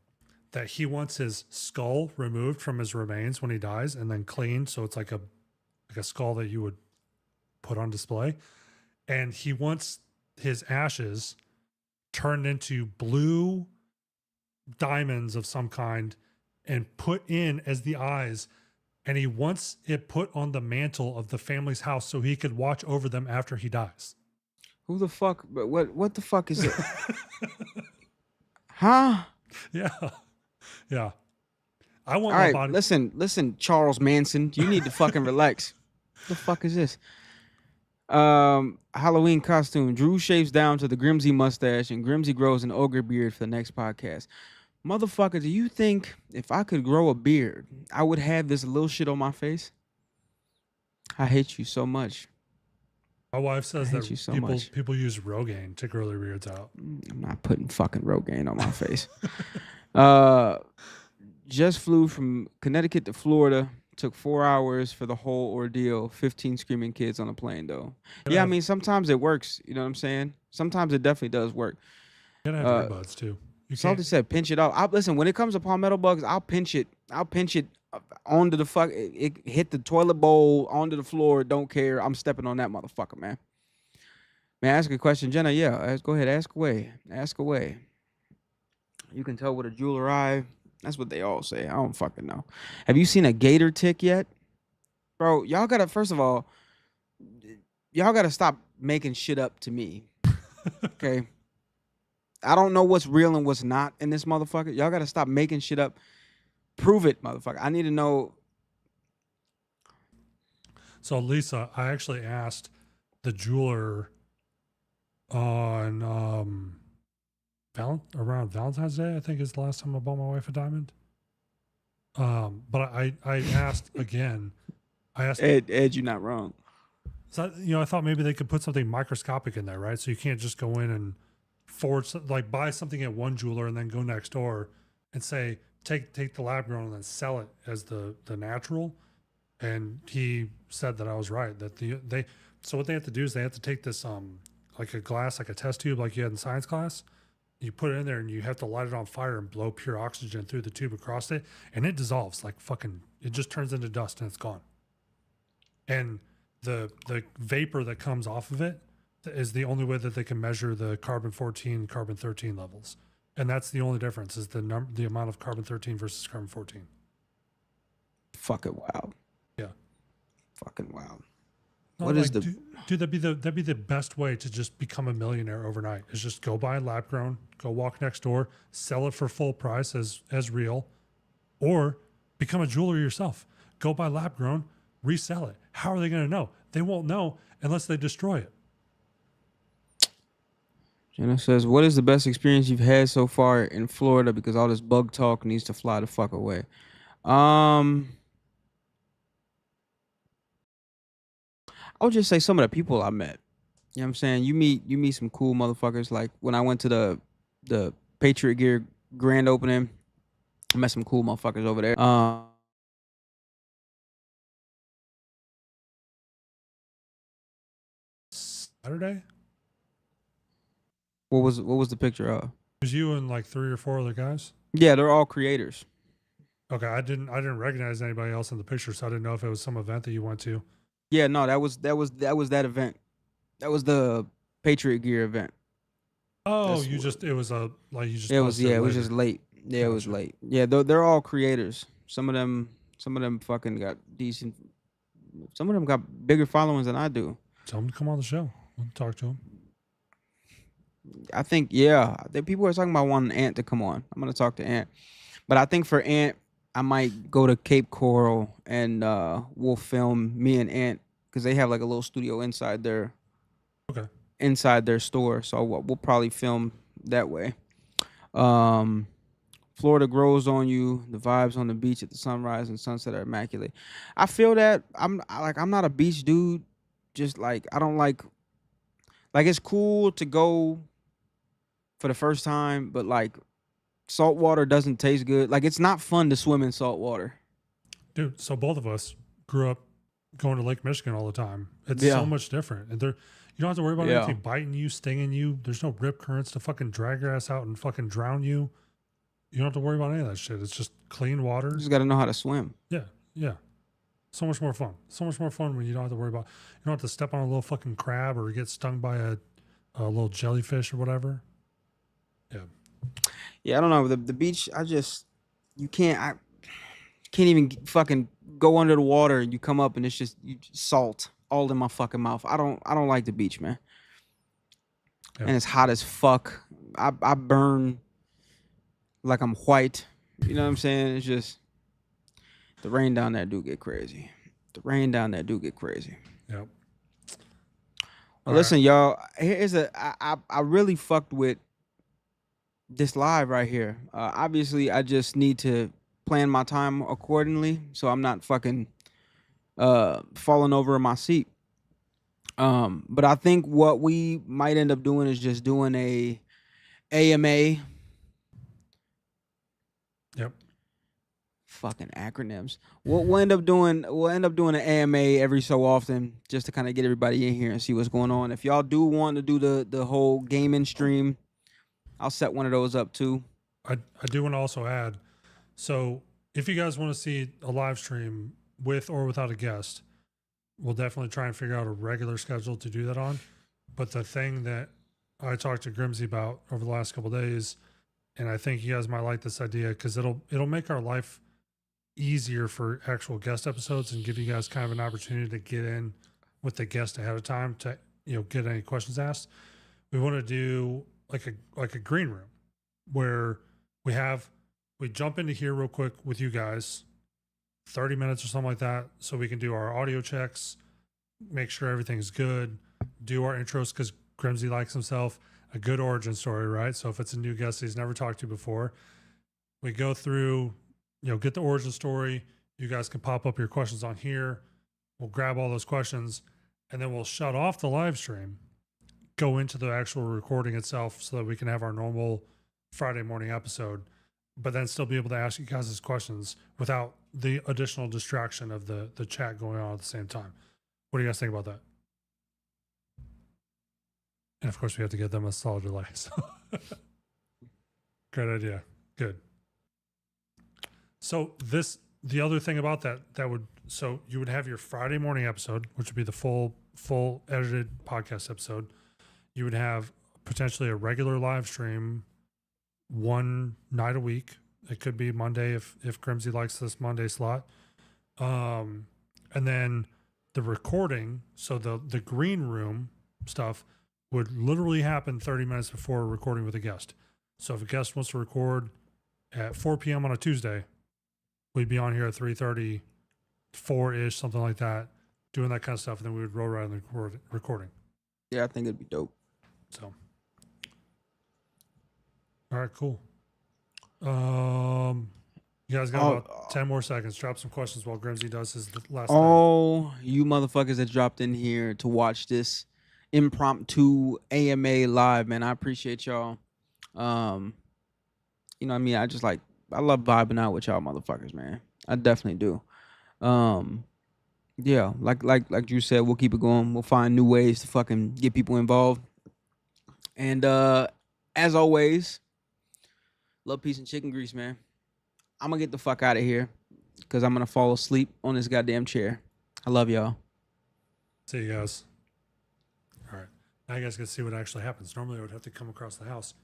that he wants his skull removed from his remains when he dies and then cleaned, so it's like a skull that you would put on display, and he wants his ashes turned into blue diamonds of some kind and put in as the eyes, and he wants it put on the mantle of the family's house so he could watch over them after he dies. Who the fuck? But what the fuck is it? Huh? Yeah. I want all my right, body. Listen, Charles Manson, you need to fucking relax. What the fuck is this? Halloween costume. Drew shaves down to the Grimsy mustache and Grimsy grows an ogre beard for the next podcast. Motherfucker, do you think if I could grow a beard, I would have this little shit on my face? I hate you so much. My wife says that people use Rogaine to grow their beards out. I'm not putting fucking Rogaine on my face. Just flew from Connecticut to Florida. Took 4 hours for the whole ordeal. 15 screaming kids on a plane, though. I mean, sometimes it works. You know what I'm saying? Sometimes it definitely does work. You gotta have earbuds too. Salty said, pinch it off. Listen, when it comes to palmetto bugs, I'll pinch it onto the fuck. It hit the toilet bowl, onto the floor. Don't care. I'm stepping on that motherfucker, man. May I ask a question, Jenna? Yeah, go ahead. Ask away. Ask away. You can tell with a jeweler eye. That's what they all say. I don't fucking know. Have you seen a gator tick yet? Bro, y'all gotta, first of all, y'all gotta stop making shit up to me. Okay? I don't know what's real and what's not in this motherfucker. Y'all gotta stop making shit up. Prove it, motherfucker. I need to know. So, Lisa, I actually asked the jeweler on around Valentine's Day, I think is the last time I bought my wife a diamond. But I asked again. I asked Ed, you're not wrong. So, I thought maybe they could put something microscopic in there, right? So you can't just go in and buy something at one jeweler and then go next door and say, take the lab grown and then sell it as the natural. And he said that I was right, that so what they have to do is they have to take this, like a glass, like a test tube, like you had in science class. You put it in there and you have to light it on fire and blow pure oxygen through the tube across it. And it dissolves like fucking, it just turns into dust and it's gone. And the vapor that comes off of it is the only way that they can measure the carbon 14, carbon 13 levels. And that's the only difference is the amount of carbon 13 versus carbon 14. Fucking wow. Yeah. Fucking wow. No, What is the dude? That'd be the best way to just become a millionaire overnight. Is just go buy lab grown, go walk next door, sell it for full price as real, or become a jeweler yourself. Go buy lab grown, resell it. How are they going to know? They won't know unless they destroy it. Jenna says, what is the best experience you've had so far in Florida? Because all this bug talk needs to fly the fuck away. I would just say some of the people I met. You know what I'm saying? You meet some cool motherfuckers. Like when I went to the Patriot Gear grand opening, I met some cool motherfuckers over there. Saturday? What was the picture of? It was you and like 3 or 4 other guys? Yeah, they're all creators. Okay, I didn't recognize anybody else in the picture, so I didn't know if it was some event that you went to. Yeah, no, that was that event. That was the Patriot Gear event. Oh, That's it was it was later. just late. Yeah, Gotcha. it was late. Yeah, they're all creators. Some of them fucking got decent. Some of them got bigger followings than I do. Tell them to come on the show. We'll talk to them. I think people are talking about wanting Ant to come on. I'm gonna talk to Ant, but I think for Ant, I might go to Cape Coral and we'll film me and Ant because they have like a little studio inside their store. So we'll probably film that way. Florida grows on you. The vibes on the beach at the sunrise and sunset are immaculate. I feel that I'm not a beach dude. Just like I don't like it's cool to go for the first time, but like salt water doesn't taste good. Like it's not fun to swim in salt water. Dude, so both of us grew up going to Lake Michigan all the time. It's so much different. And you don't have to worry about anything biting you, stinging you. There's no rip currents to fucking drag your ass out and fucking drown you. You don't have to worry about any of that shit. It's just clean water. You just got to know how to swim. Yeah. So much more fun. So much more fun when you don't have to worry about, you don't have to step on a little fucking crab or get stung by a little jellyfish or whatever. Yeah. Yeah, I don't know. The beach, I can't even fucking go under the water and you come up and it's just salt all in my fucking mouth. I don't like the beach, man. Yeah. And it's hot as fuck. I burn like I'm white. You know what I'm saying? It's just the rain down there do get crazy. Yep. Well, listen, y'all. Here's I really fucked with this live right here. Obviously, I just need to plan my time accordingly, so I'm not fucking falling over in my seat. But I think what we might end up doing is just doing a AMA. Yep. Fucking acronyms. We'll end up doing an AMA every so often just to kind of get everybody in here and see what's going on. If y'all do want to do the whole gaming stream, I'll set one of those up too. I do want to also add, so if you guys want to see a live stream with or without a guest, we'll definitely try and figure out a regular schedule to do that on. But the thing that I talked to Grimsy about over the last couple of days, and I think you guys might like this idea because it'll make our life easier for actual guest episodes and give you guys kind of an opportunity to get in with the guest ahead of time to get any questions asked. We want to do like a green room where we jump into here real quick with you guys, 30 minutes or something like that, so we can do our audio checks, make sure everything's good, do our intros because Grimsy likes himself. a good origin story, right? So if it's a new guest that he's never talked to before, we go through, get the origin story. You guys can pop up your questions on here. We'll grab all those questions, and then we'll shut off the live stream, go into the actual recording itself so that we can have our normal Friday morning episode, but then still be able to ask you guys questions without the additional distraction of the chat going on at the same time. What do you guys think about that? And of course, we have to get them a solid delay. So great idea. Good. So the other thing about so you would have your Friday morning episode, which would be the full edited podcast episode. You would have potentially a regular live stream one night a week. It could be Monday if Grimsy likes this Monday slot. And then the recording, so the green room stuff would literally happen 30 minutes before recording with a guest. So if a guest wants to record at 4 p.m. on a Tuesday, we'd be on here at 3:30, 4-ish, something like that, doing that kind of stuff, and then we would roll right in the recording. Yeah, I think it'd be dope. So, all right, cool. You guys got about 10 more seconds. Drop some questions while Grimsy does his last thing. You motherfuckers that dropped in here to watch this impromptu AMA live, man, I appreciate y'all. You know what I mean? I love vibing out with y'all motherfuckers, man. I definitely do. Yeah, like you said, we'll keep it going. We'll find new ways to fucking get people involved. And as always, love, peace, and chicken grease, man. I'm gonna get the fuck out of here because I'm gonna fall asleep on this goddamn chair. I love y'all. See you guys. All right. Now you guys can see what actually happens. Normally I would have to come across the house.